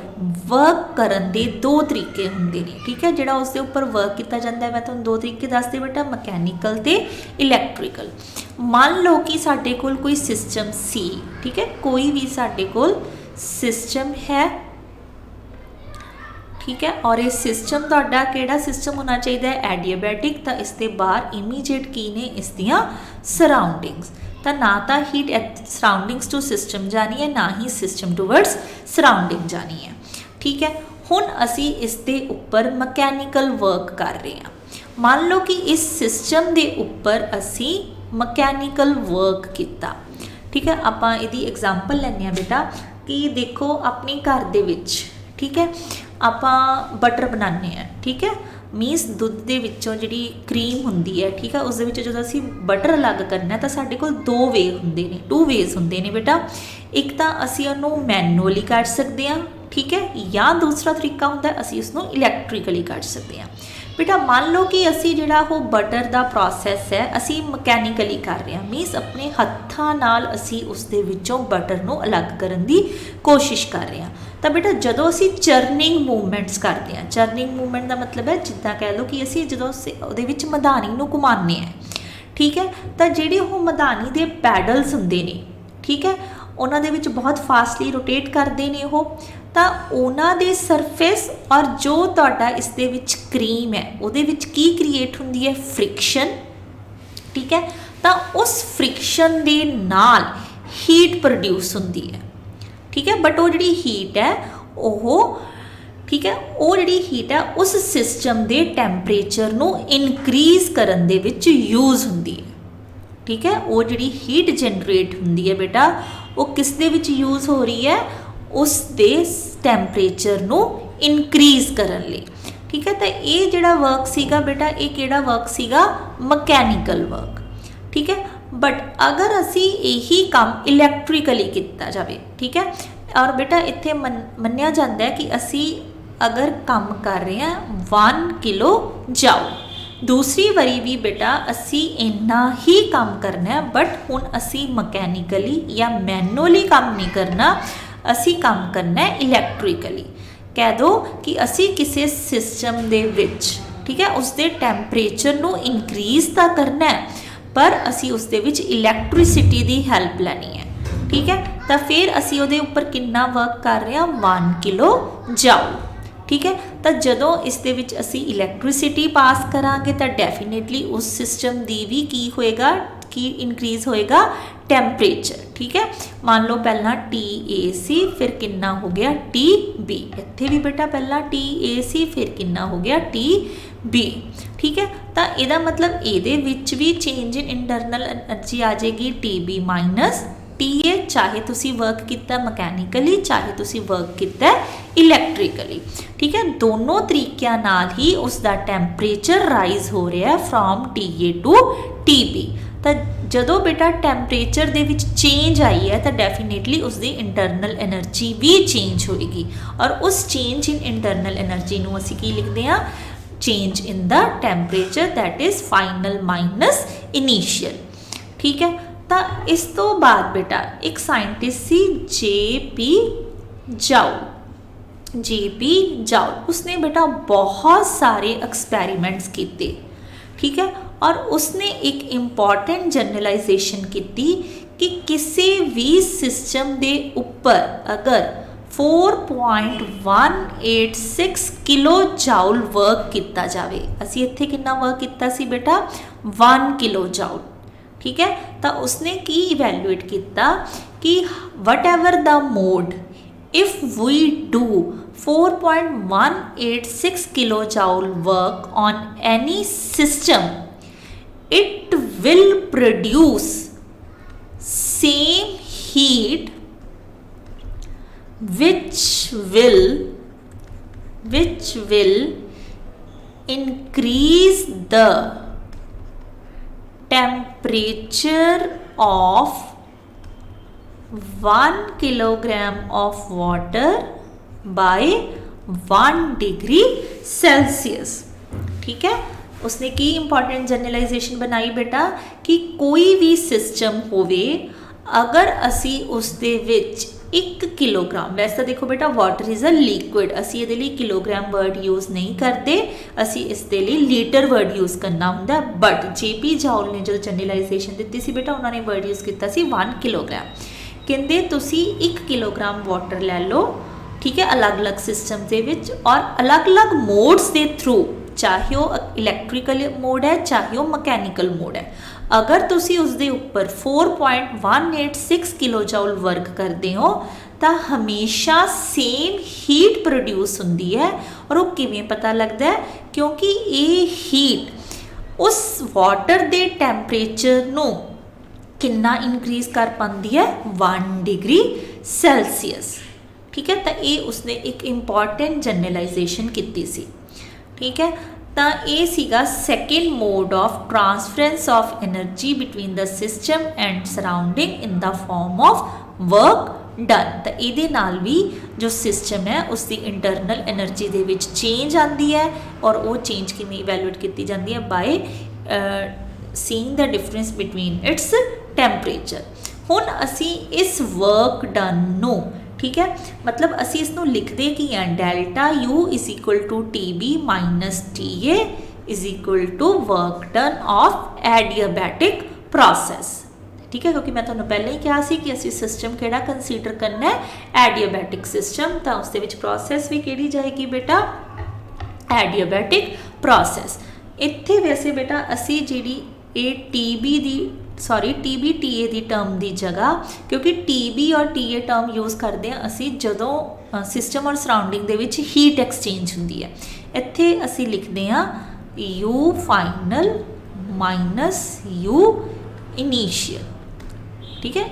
वर्क करन दे दो तरीके होंगे ने, ठीक है। जिहड़ा उसके उपर वर्क किया जाता है मैं तुहानूं दो तरीके दसदी बेटा, मकैनिकल ते इलैक्ट्रिकल। मान लो कि साडे कोल कोई सिस्टम सी, ठीक है, कोई भी साडे कोल सिस्टम है, ठीक है, और ये सिस्टम तुहाडा किहड़ा सिस्टम होना चाहिए, एडियाबैटिक। तो इसके बाहर इमीजिएट की ने इसदियां सराउंडिंग्स, ਤਾਂ ਨਾ ਤਾਂ ਹੀਟ ਸਰਾਊਂਡਿੰਗਸ ਟੂ ਸਿਸਟਮ ਜਾਣੀ ਹੈ, ਨਾ ਹੀ ਸਿਸਟਮ ਟੂਵਰਡਸ ਸਰਾਊਂਡਿੰਗ ਜਾਣੀ ਹੈ। ਠੀਕ ਹੈ, ਹੁਣ ਅਸੀਂ ਇਸ ਦੇ ਉੱਪਰ ਮਕੈਨੀਕਲ ਵਰਕ ਕਰ ਰਹੇ ਹਾਂ। ਮੰਨ ਲਓ ਕਿ ਇਸ ਸਿਸਟਮ ਦੇ ਉੱਪਰ ਅਸੀਂ ਮਕੈਨੀਕਲ ਵਰਕ ਕੀਤਾ। ਠੀਕ ਹੈ, ਆਪਾਂ ਇਹਦੀ ਐਗਜ਼ਾਮਪਲ ਲੈਂਦੇ ਹਾਂ ਬੇਟਾ ਕਿ ਦੇਖੋ ਆਪਣੇ ਘਰ ਦੇ ਵਿੱਚ, ਠੀਕ ਹੈ, ਆਪਾਂ ਬਟਰ ਬਣਾਉਂਦੇ ਹਾਂ। ਠੀਕ ਹੈ, ਮੀਨਸ ਦੁੱਧ ਦੇ ਵਿੱਚੋਂ ਜਿਹੜੀ ਕਰੀਮ ਹੁੰਦੀ ਹੈ, ਠੀਕ ਹੈ, ਉਸ ਦੇ ਵਿੱਚ ਜਦੋਂ ਅਸੀਂ ਬਟਰ ਅਲੱਗ ਕਰਨਾ ਤਾਂ ਸਾਡੇ ਕੋਲ ਦੋ ਵੇ ਹੁੰਦੇ ਨੇ, ਟੂ ਵੇਜ਼ ਹੁੰਦੇ ਨੇ ਬੇਟਾ। ਇੱਕ ਤਾਂ ਅਸੀਂ ਉਹਨੂੰ ਮੈਨੂਅਲੀ ਕੱਢ ਸਕਦੇ ਹਾਂ, ਠੀਕ ਹੈ, ਜਾਂ ਦੂਸਰਾ ਤਰੀਕਾ ਹੁੰਦਾ ਅਸੀਂ ਉਸਨੂੰ ਇਲੈਕਟ੍ਰੀਕਲੀ ਕੱਢ ਸਕਦੇ ਹਾਂ। ਬੇਟਾ ਮੰਨ ਲਓ ਕਿ ਅਸੀਂ ਜਿਹੜਾ ਉਹ ਬਟਰ ਦਾ ਪ੍ਰੋਸੈਸ ਹੈ ਅਸੀਂ ਮਕੈਨੀਕਲੀ ਕਰ ਰਹੇ ਹਾਂ, ਮੀਨਸ ਆਪਣੇ ਹੱਥਾਂ ਨਾਲ ਅਸੀਂ ਉਸ ਦੇ ਵਿੱਚੋਂ ਬਟਰ ਨੂੰ ਅਲੱਗ ਕਰਨ ਦੀ ਕੋਸ਼ਿਸ਼ ਕਰ ਰਹੇ ਹਾਂ। ਤਾਂ ਬੇਟਾ ਜਦੋਂ ਅਸੀਂ ਚਰਨਿੰਗ ਮੂਵਮੈਂਟਸ ਕਰਦੇ ਹਾਂ, ਚਰਨਿੰਗ ਮੂਵਮੈਂਟ ਦਾ ਮਤਲਬ ਹੈ ਜਿੱਦਾਂ ਕਹਿ ਲਓ ਕਿ ਅਸੀਂ ਜਦੋਂ ਉਹਦੇ ਵਿੱਚ ਮਧਾਨੀ ਨੂੰ ਘੁਮਾਉਂਦੇ ਹਾਂ, ਠੀਕ ਹੈ, ਤਾਂ ਜਿਹੜੇ ਉਹ ਮਧਾਨੀ ਦੇ ਪੈਡਲਸ ਹੁੰਦੇ ਨੇ, ਠੀਕ ਹੈ, ਉਹਨਾਂ ਦੇ ਵਿੱਚ ਬਹੁਤ ਫਾਸਟਲੀ ਰੋਟੇਟ ਕਰਦੇ ਨੇ ਉਹ, ਤਾਂ ਉਹਨਾਂ ਦੇ ਸਰਫੇਸ ਔਰ ਜੋ ਤੁਹਾਡਾ ਇਸ ਦੇ ਵਿੱਚ ਕਰੀਮ ਹੈ ਉਹਦੇ ਵਿੱਚ ਕੀ ਕ੍ਰੀਏਟ ਹੁੰਦੀ ਹੈ, ਫ੍ਰਿਕਸ਼ਨ। ਠੀਕ ਹੈ, ਤਾਂ ਉਸ ਫ੍ਰਿਕਸ਼ਨ ਦੇ ਨਾਲ ਹੀਟ ਪ੍ਰੋਡਿਊਸ ਹੁੰਦੀ ਹੈ। ਠੀਕ ਹੈ, ਬਟ ਉਹ ਜਿਹੜੀ ਹੀਟ ਹੈ ਉਹ, ਠੀਕ ਹੈ, ਉਹ ਜਿਹੜੀ ਹੀਟ ਹੈ ਉਸ ਸਿਸਟਮ ਦੇ ਟੈਂਪਰੇਚਰ ਨੂੰ ਇਨਕਰੀਜ਼ ਕਰਨ ਦੇ ਵਿੱਚ ਯੂਜ਼ ਹੁੰਦੀ ਹੈ। ਠੀਕ ਹੈ, ਉਹ ਜਿਹੜੀ ਹੀਟ ਜਨਰੇਟ ਹੁੰਦੀ ਹੈ ਬੇਟਾ ਉਹ ਕਿਸ ਦੇ ਵਿੱਚ ਯੂਜ਼ ਹੋ ਰਹੀ ਹੈ, ਉਸ ਦੇ ਟੈਂਪਰੇਚਰ ਨੂੰ ਇਨਕਰੀਜ਼ ਕਰਨ ਲਈ। ਠੀਕ ਹੈ, ਤਾਂ ਇਹ ਜਿਹੜਾ ਵਰਕ ਸੀਗਾ ਬੇਟਾ ਇਹ ਕਿਹੜਾ ਵਰਕ ਸੀਗਾ, ਮਕੈਨੀਕਲ ਵਰਕ। ਠੀਕ ਹੈ, ਬਟ ਅਗਰ ਅਸੀਂ ਇਹੀ ਕੰਮ ਇਲੈਕਟ੍ਰੀਕਲੀ ਕੀਤਾ ਜਾਵੇ, ਠੀਕ ਹੈ, ਔਰ ਬੇਟਾ ਇੱਥੇ ਮੰਨਿਆ ਜਾਂਦਾ ਹੈ ਕਿ ਅਸੀਂ ਅਗਰ ਕੰਮ ਕਰ ਰਹੇ ਹਾਂ 1 ਕਿਲੋ ਜਾਊਲ, ਦੂਸਰੀ ਵਾਰੀ ਵੀ ਬੇਟਾ ਅਸੀਂ ਇੰਨਾ ਹੀ ਕੰਮ ਕਰਨਾ ਹੈ, ਬਟ ਹੁਣ ਅਸੀਂ ਮਕੈਨੀਕਲੀ ਜਾਂ ਮੈਨੂਅਲੀ ਕੰਮ ਨਹੀਂ ਕਰਨਾ, ਅਸੀਂ ਕੰਮ ਕਰਨਾ ਹੈ ਇਲੈਕਟ੍ਰੀਕਲੀ। ਕਹਿ ਦਿਓ ਕਿ ਅਸੀਂ ਕਿਸੇ ਸਿਸਟਮ ਦੇ ਵਿੱਚ, ਠੀਕ ਹੈ, ਉਸ ਦੇ ਟੈਂਪਰੇਚਰ ਨੂੰ ਇਨਕਰੀਜ਼ ਤਾਂ ਕਰਨਾ ਹੈ, ਪਰ ਅਸੀਂ ਉਸ ਦੇ ਵਿੱਚ ਇਲੈਕਟ੍ਰਿਸਿਟੀ ਦੀ ਹੈਲਪ ਲੈਣੀ ਹੈ। ਠੀਕ ਹੈ, ਤਾਂ ਫਿਰ ਅਸੀਂ ਉਹਦੇ ਉੱਪਰ ਕਿੰਨਾ ਵਰਕ ਕਰ ਰਹੇ ਹਾਂ, 1 ਕਿਲੋ ਜਾਊਲ। ਠੀਕ ਹੈ, ਤਾਂ ਜਦੋਂ ਇਸ ਦੇ ਵਿੱਚ ਅਸੀਂ ਇਲੈਕਟ੍ਰਿਸਿਟੀ ਪਾਸ ਕਰਾਂਗੇ ਤਾਂ ਡੈਫੀਨੇਟਲੀ ਉਸ ਸਿਸਟਮ ਦੀ ਵੀ ਕੀ ਹੋਏਗਾ, ਕੀ ਇਨਕਰੀਜ਼ ਹੋਏਗਾ, ਟੈਂਪਰੇਚਰ। ਠੀਕ ਹੈ, ਮੰਨ ਲਓ ਪਹਿਲਾਂ TA ਸੀ, ਫਿਰ ਕਿੰਨਾ ਹੋ ਗਿਆ TB। ਇੱਥੇ ਵੀ ਬੇਟਾ ਪਹਿਲਾਂ TA ਸੀ, ਫਿਰ ਕਿੰਨਾ ਹੋ ਗਿਆ TB। ਠੀਕ ਹੈ, ਤਾਂ ਇਹਦਾ ਮਤਲਬ ਇਹਦੇ ਵਿੱਚ ਵੀ ਚੇਂਜ ਇਨ ਇੰਟਰਨਲ એનર્ਜੀ ਆ ਜਾਏਗੀ TB ਮਾਈਨਸ TA, ਚਾਹੇ ਤੁਸੀਂ ਵਰਕ ਕੀਤਾ ਮਕੈਨੀਕਲੀ, ਚਾਹੇ ਤੁਸੀਂ ਵਰਕ ਕੀਤਾ ਇਲੈਕਟ੍ਰੀਕਲੀ। ਠੀਕ ਹੈ, ਦੋਨੋਂ ਤਰੀਕਿਆਂ ਨਾਲ ਹੀ ਉਸ ਦਾ ਟੈਂਪਰੇਚਰ ਰਾਈਜ਼ ਹੋ ਰਿਹਾ ਫਰੋਮ TA ਟੂ TB। ਤਾਂ ਜਦੋਂ ਬੇਟਾ ਟੈਂਪਰੇਚਰ ਦੇ ਵਿੱਚ ਚੇਂਜ ਆਈ ਹੈ ਤਾਂ ਡੈਫੀਨੇਟਲੀ ਉਸ ਦੀ ਇੰਟਰਨਲ એનર્ਜੀ ਵੀ ਚੇਂਜ ਹੋਏਗੀ, ਔਰ ਉਸ ਚੇਂਜ ਇਨ ਇੰਟਰਨਲ એનર્ਜੀ ਨੂੰ ਅਸੀਂ ਕੀ ਲਿਖਦੇ ਹਾਂ, change in the temperature, that is final minus initial. ਠੀਕ ਹੈ, ਤਾਂ ਇਸ ਤੋਂ ਬਾਅਦ ਬੇਟਾ ਇੱਕ ਸਾਇੰਟਿਸਟ ਸੀ JP ਜਾਊਲ, ਉਸਨੇ ਬੇਟਾ ਬਹੁਤ ਸਾਰੇ ਐਕਸਪੈਰੀਮੈਂਟਸ ਕੀਤੇ। ਠੀਕ ਹੈ, ਔਰ ਉਸਨੇ ਇੱਕ ਇੰਪੋਰਟੈਂਟ ਜਨਰਲਾਈਜੇਸ਼ਨ ਕੀਤੀ ਕਿ ਕਿਸੇ ਵੀ ਸਿਸਟਮ ਦੇ ਉੱਪਰ ਅਗਰ 4.186 ਕਿਲੋ ਜਾਊਲ ਵਰਕ ਕੀਤਾ ਜਾਵੇ, ਅਸੀਂ ਇੱਥੇ ਕਿੰਨਾ ਵਰਕ ਕੀਤਾ ਸੀ ਬੇਟਾ, 1 ਕਿਲੋ ਜਾਊਲ। ਠੀਕ ਹੈ, ਤਾਂ ਉਸਨੇ ਕੀ ਇਵੈਲੂਏਟ ਕੀਤਾ ਕਿ whatever the mode, if we do 4.186 kilojoule work on any system, it will produce same heat which will increase the temperature of 1 kilogram of water by 1 degree Celsius। ठीक है, उसने की important generalisation बनाई बेटा कि कोई भी system होवे, अगर असी उस दे विच 1 किलोग्राम, वैसे तो देखो बेटा वाटर इज़ अ लिक्विड, असी ये लिए किलोग्राम वर्ड यूज़ नहीं करते, असी इस दे लिए लीटर वर्ड यूज़ करना होंगे। बट JP जाऊल ने जो जनरलाइजेशन दी सी बेटा उन्होंने वर्ड यूज़ किया सी 1 किलोग्राम। कहते तुसी 1 किलोग्राम वाटर ले लो, ठीक है, अलग अलग सिस्टम के विच और अलग अलग मोड्स के थ्रू, चाहे वो इलैक्ट्रिकल मोड है चाहे वो मकैनिकल मोड है, अगर तुसी उसके उपर 4.186 किलो जूल वर्क करते हो तो हमेशा सेम हीट प्रोड्यूस होंदी है। और वो किवें पता लगता है, क्योंकि ये हीट उस वाटर के टैंपरेचर नू कितना इनक्रीज कर पाती है, 1 डिग्री सैल्सीयस। ठीक है, तो ये उसने एक इंपॉर्टेंट जनरलाइजेशन की सी। ठीक है, तो ये सीगा second mode of transference of energy between the system and surrounding in the form of work done. तो ये नाल भी जो सिस्टम है उसकी इंटरनल एनर्जी दे विच चेंज आती है, और वो चेंज किवें इवैल्यूएट की जाती है, by seeing the difference between its temperature. हुण असी इस वर्क डन नू, ठीक है, मतलब असी इसनों लिखते की हैं, delta U is equal to T B minus T A is equal to work done of adiabatic process. ठीक है, क्योंकि मैं तुहानूं पहले ही कहा सी कि असी सिस्टम किहड़ा कंसीडर करना है, एडियाबैटिक सिस्टम। तो उस दे विच प्रोसैस भी किहड़ी जाएगी बेटा, एडियाबैटिक प्रोसैस। इत्थे वैसे बेटा असी जिहड़ी ये टी बी टी ए की टर्म की जगह, क्योंकि टी बी और टी ए टर्म यूज़ करते हैं असी जदों सिस्टम और सराउंडिंग दे विच हीट एक्सचेंज होंदी है। इत्थे असी लिखते हैं you final minus you initial. ठीक है,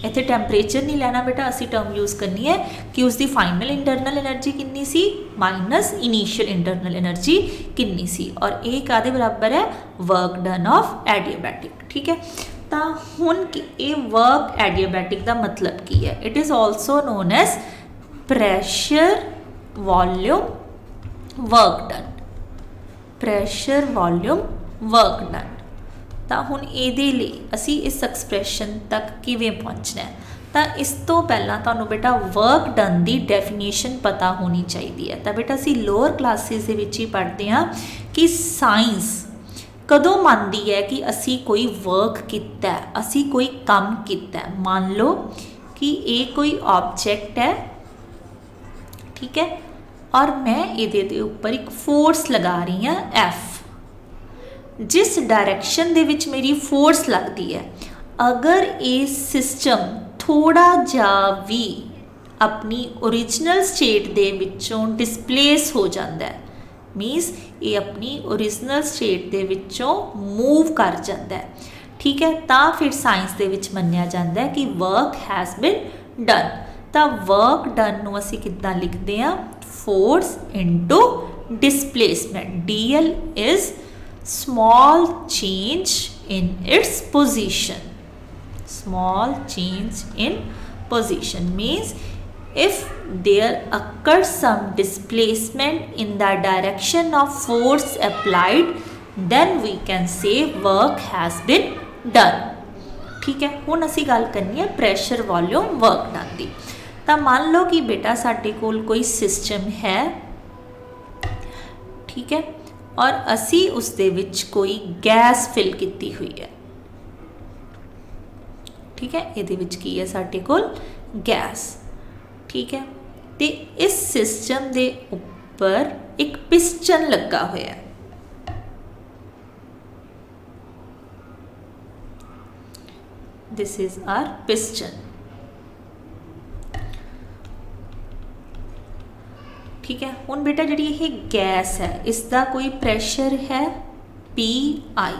इत्थे टैंपरेचर नहीं लेना बेटा, असी टर्म यूज़ करनी है कि उसकी फाइनल इंटरनल एनर्जी कितनी सी माइनस इनीशियल इंटरनल एनर्जी कितनी सी, और ये कादे बराबर है, वर्क डन ऑफ एडियाबैटिक। ठीक है, तो हुण ये वर्क एडियाबैटिक का मतलब की है, it is also known as pressure volume work done, pressure volume work done. तो हुण इहदे लई असी इस एक्सप्रैशन तक किवें पहुँचना है, तो इस तो पहला तुहानूं बेटा वर्क डन की डेफिनेशन पता होनी चाहिए है। तो बेटा असी लोअर क्लासिस दे विच ही पढ़ते हैं कि साइंस कदों मानती है कि असी कोई वर्क किया है, असी कोई काम किया है। मान लो कि ये कोई ऑब्जेक्ट है, ठीक है, और मैं ये उपर एक फोर्स लगा रही हाँ एफ, जिस डायरैक्शन दे विच मेरी फोर्स लगती है, अगर ये सिस्टम थोड़ा जा भी अपनी ओरिजिनल स्टेट दे विचों डिसप्लेस हो जाता है, मीनस ये अपनी ओरिजिनल स्टेट दे विचों मूव कर जाता है। ठीक है, तो फिर साइंस दे विच मन्निया जाता है कि वर्क हैज़ बिन डन। तो वर्क डन नूं असीं किद्दां लिखते हैं, force into displacement. D L is small change in its position. Small change in position means if there occurs some displacement in the direction of force applied, then we can say work has been done. ठीक है, हुण असी गल करनी है pressure volume work done की। तो मान लो कि बेटा साडे कोल कोई सिस्टम है, ठीक है, और असी उस दे विच कोई गैस फिल की हुई है। ठीक है, ये विच की है साडे कोल गैस। ठीक है, तो इस सिस्टम दे उपर एक पिस्टन लगा हुआ है। This is our piston. ठीक है, हुण बेटा जी ये गैस है, इसका कोई प्रैशर है पी आई,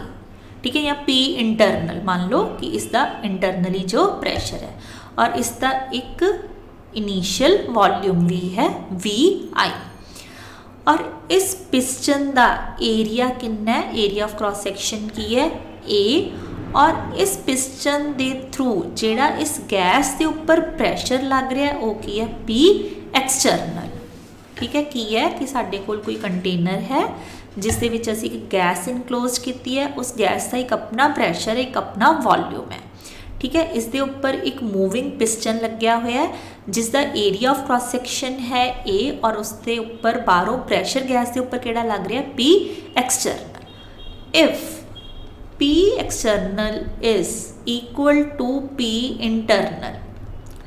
ठीक है, या पी इंटरनल, मान लो कि इसका इंटरनली जो प्रैशर है, और इसका एक इनिशियल वॉल्यूम भी है वी आई। और इस पिस्टन का एरिया कितना है, एरिया ऑफ क्रॉस सेक्शन की है ए, और इस पिस्टन के थ्रू जेड़ा इस गैस के उपर प्रैशर लग रहा है वो की है पी एक्सटर्नल। ठीक है, की है कि साडे कोल कोई कंटेनर है जिस दे विच असीं एक गैस इनक्लोज की है, उस गैस का एक अपना प्रैशर, एक अपना वॉल्यूम है। ठीक है, इस दे उपर एक मूविंग पिस्टन लग्या होया है जिसका एरिया ऑफ क्रॉस सेक्शन है ए, और उसके उपर बाहरों प्रैशर गैस के उपर किहड़ा लग रहा है P external. If P external is equal to P internal,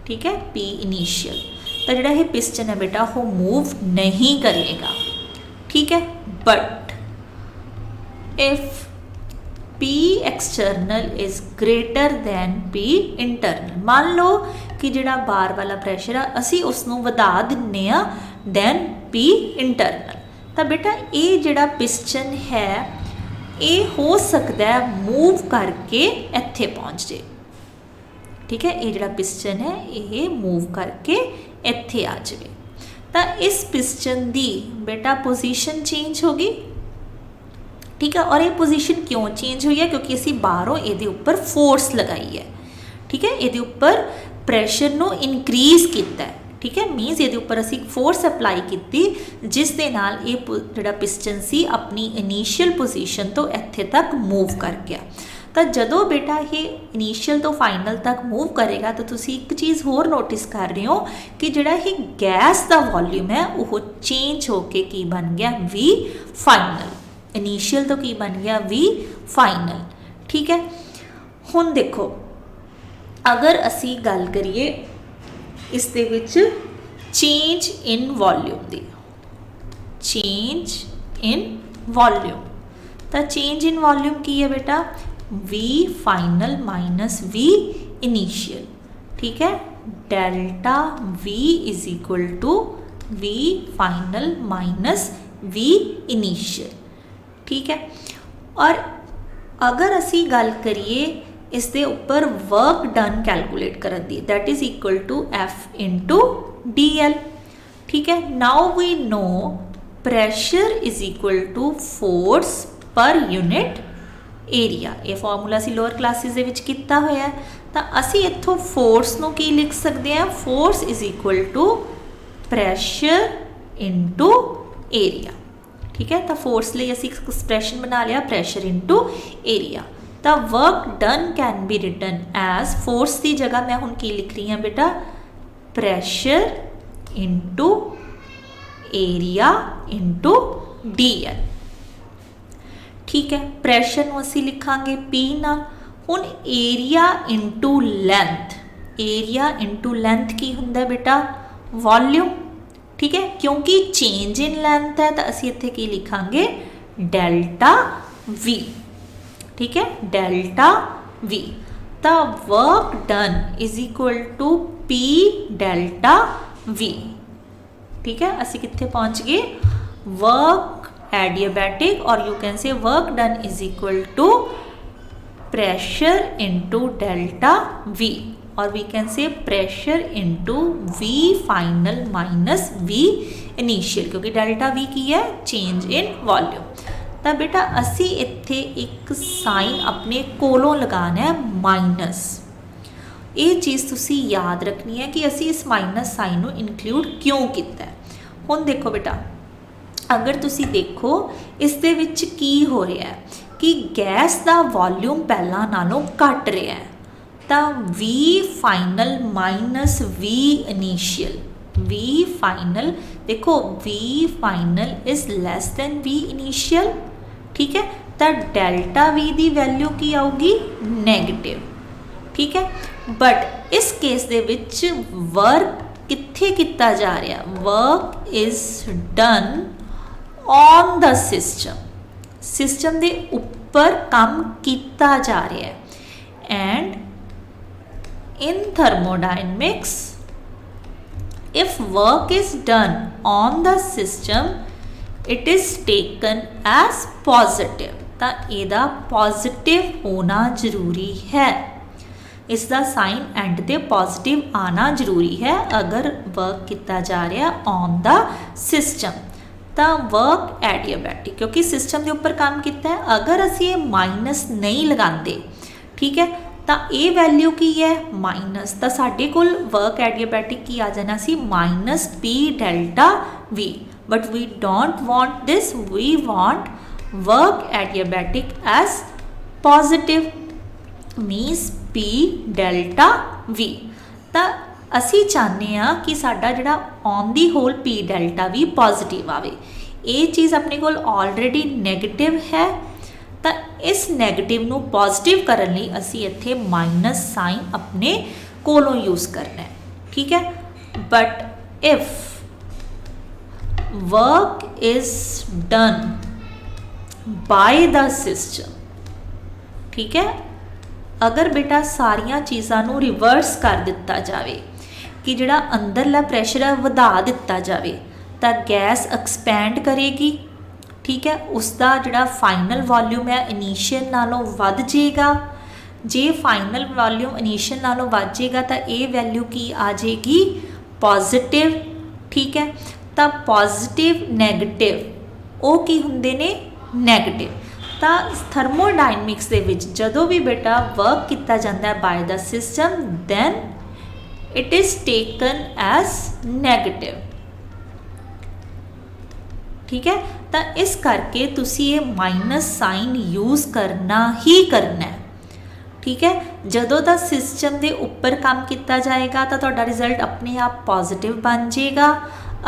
ठीक है, पी इनिशियल, तो जिहड़ा ये पिस्टन है बेटा वो मूव नहीं करेगा। ठीक है, but if P external is greater than P internal. मान लो कि जिहड़ा बार वाला प्रैशर आ असी उसनों वधा दिन्ने आ दैन P इंटरनल, तो बेटा ये जिहड़ा पिस्टन है ये हो सकता है मूव करके इत्थे पहुँच जाए। ठीक है, ये जिहड़ा पिस्टन है ये मूव करके इत्थे आ जाए, तो इस पिस्टन की बेटा पोजीशन चेंज होगी। ठीक है, और ये पोजीशन क्यों चेंज हुई है, क्योंकि असी बाहरों ये उपर फोर्स लगाई है। ठीक है, ये उपर प्रैशर नू इनक्रीज किया है। ठीक है, मीनस ये उपर असी फोर्स अप्लाई की जिस दे नाल ये जिहड़ा पिस्टन सी अपनी इनीशियल पोजीशन तो इत्थे तक मूव कर गया। तो जदों बेटा ये इनीशियल तो फाइनल तक मूव करेगा तो तुसी एक चीज़ होर नोटिस कर रहे हो कि जिहड़ा ये गैस का वॉल्यूम है वो चेंज होके की बन गया V फाइनल। इनीशियल तो की बन गया V फाइनल। ठीक है, हुण देखो अगर असी गल करिए इस दे विच चेंज इन वॉल्यूम दी, चेंज इन वॉल्यूम, तो चेंज इन वॉल्यूम की है बेटा V final minus V initial. ठीक है, delta V is equal to V final minus V initial. ठीक है, और अगर असी गल करिए इस दे उपर वर्क डन कैलकुलेट करन दी, that is equal to F into DL। ठीक है, now we know pressure is equal to force per unit area. ये फॉर्मूला असी लोअर क्लासिस दे विच कीता होया है, तो असी इत्थों फोर्स नू की लिख सकते हैं, force is equal to pressure into area. ठीक है, तो फोर्स लिए असी एक्सप्रैशन बना लिया प्रैशर इंटू एरिया। तो work done can be written as, force की जगह मैं हुण की लिख रही हाँ बेटा, pressure into area into DL। ठीक है, प्रैशर नूं असी लिखांगे P नाल। हुण area into length, area into length की हुंदा बेटा वॉल्यूम। ठीक है, क्योंकि चेंज इन लेंथ है तो असी इत्थे की लिखांगे डेल्टा V। ठीक है, डेल्टा V। तो work done is equal to P delta V। ठीक है, असी कित्थे पहुंच गए, वर्क एडियाबैटिक, और you can say work done is equal to pressure into delta V, और we can say pressure into V final minus V initial, क्योंकि delta V की है चेंज इन वॉल्यूम। तो बेटा असी इत्थे एक साइन अपने कोलों लगाना है माइनस। ये चीज़ तुसी याद रखनी है कि असी इस माइनस साइन को इनक्लूड क्यों किया है। हुण देखो बेटा, अगर तुसी देखो इस दे विच की हो रहा है कि गैस का वॉल्यूम पहला नालों घट रहा है, तो V final minus V initial, V final देखो V final is less than V initial. ठीक है, तो डेल्टा V की वैल्यू की आऊगी नेगेटिव। ठीक है, बट इस केस दे विच वर्क कित्थे किता जा रहा, work is done on the system, system दे उपर काम किता जा रहा है। And in thermodynamics if work is done on the system it is taken as positive, तो ਇਹਦਾ पॉजिटिव होना जरूरी है, इसका साइन एंड ते पॉजिटिव आना जरूरी है अगर वर्क किया जा रहा ऑन द सिस्टम। तो वर्क एडियाबैटिक, क्योंकि सिस्टम के उपर काम किया है, अगर असी ये माइनस नहीं लगाते, ठीक है, तो ये वैल्यू की है माइनस, तो साढ़े कोल वर्क एडियाबैटिक की आ जाना सी minus P delta V, but we don't want this, we want work adiabatic as positive means P delta V। तो असी चाहते हैं कि साडा जिहड़ा on the whole P delta V positive आवे, ये चीज़ अपने कोल ऑलरेडी नैगेटिव है, तो इस नैगेटिव नू पॉजिटिव करने लई असी इत्थे माइनस साइन अपने कोलों यूज़ करना है। ठीक है, but if work is done by the system, ठीक है। अगर बेटा सारिया चीज़ों रिवर्स कर दिता जाए कि जिहड़ा अंदरला प्रैशर है वधा दिता जाए तो गैस एक्सपैंड करेगी, ठीक है। उसका जिहड़ा फाइनल वॉल्यूम है इनीशियल नालों वध जाएगा। जे फाइनल वॉल्यूम इनीशियल नालों वध जाएगा तो ये वैल्यू की आ जाएगी पॉजिटिव, ठीक है। तो पॉजिटिव नैगेटिव वो की हुंदे ने नैगेटिव। तो थर्मोडायनमिक्स दे विच जदों भी बेटा वर्क किया जाता है by the system then it is taken as negative, ठीक है। तो इस करके तुसी ये माइनस साइन यूज़ करना ही करना है, ठीक है। जदों तक सिस्टम के उपर काम किया जाएगा तो तुहाडा रिजल्ट अपने आप पॉजिटिव बन जाएगा।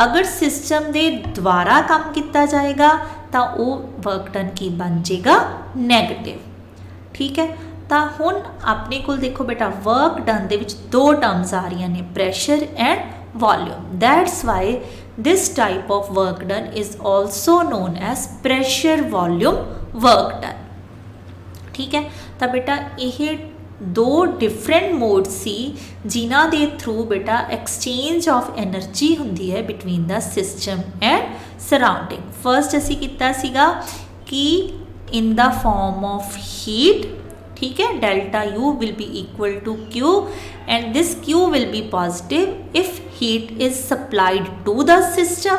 अगर सिस्टम के द्वारा काम किया जाएगा तो वो वर्क डन की बन जाएगा नैगेटिव, ठीक है। तो हुण अपने को देखो बेटा वर्क डन दे विच दो टर्म्स आ रही ने, pressure and volume. That's why this type of work done is also known as pressure volume work done, ठीक है। तो बेटा ये दो डिफरेंट मोड सी जिन्हां दे थ्रू बेटा एक्सचेंज ऑफ एनर्जी हुंदी है between the system and surrounding. First असी कीता सीगा कि in the form of heat, ठीक है। Delta U will be equal to Q and this Q will be positive if heat is supplied to the system,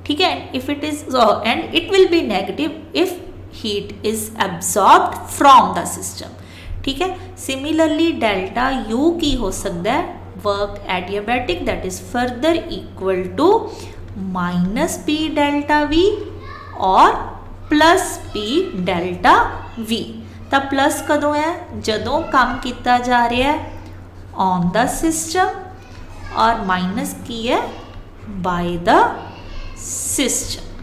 ठीक है। If it is and it will be negative if heat is absorbed from the system, ठीक है। Similarly delta U की हो सकता है work adiabatic that is further equal to minus P delta V और plus P delta V. तो plus कदों है जदों काम किया जा रहा है ऑन द सिस्टम और माइनस की है बाय द सिस्टम,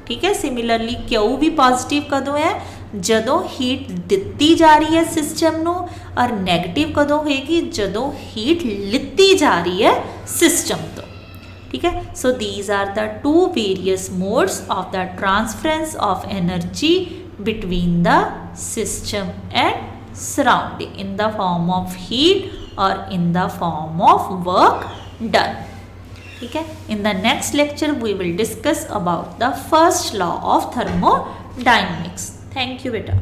ठीक है। सिमिलरली क्यू भी पॉजिटिव कदों है जदों हीट दिती जा रही है सिस्टम नू और नैगेटिव कदों होएगी जदों हीट लिती जा रही है सिस्टम तो, ठीक है। So these are the two various modes of the transference of energy between the system and surrounding in the form of heat और in the form of work done, ठीक है। In the next lecture we will discuss about the first law of thermodynamics. Thank you beta.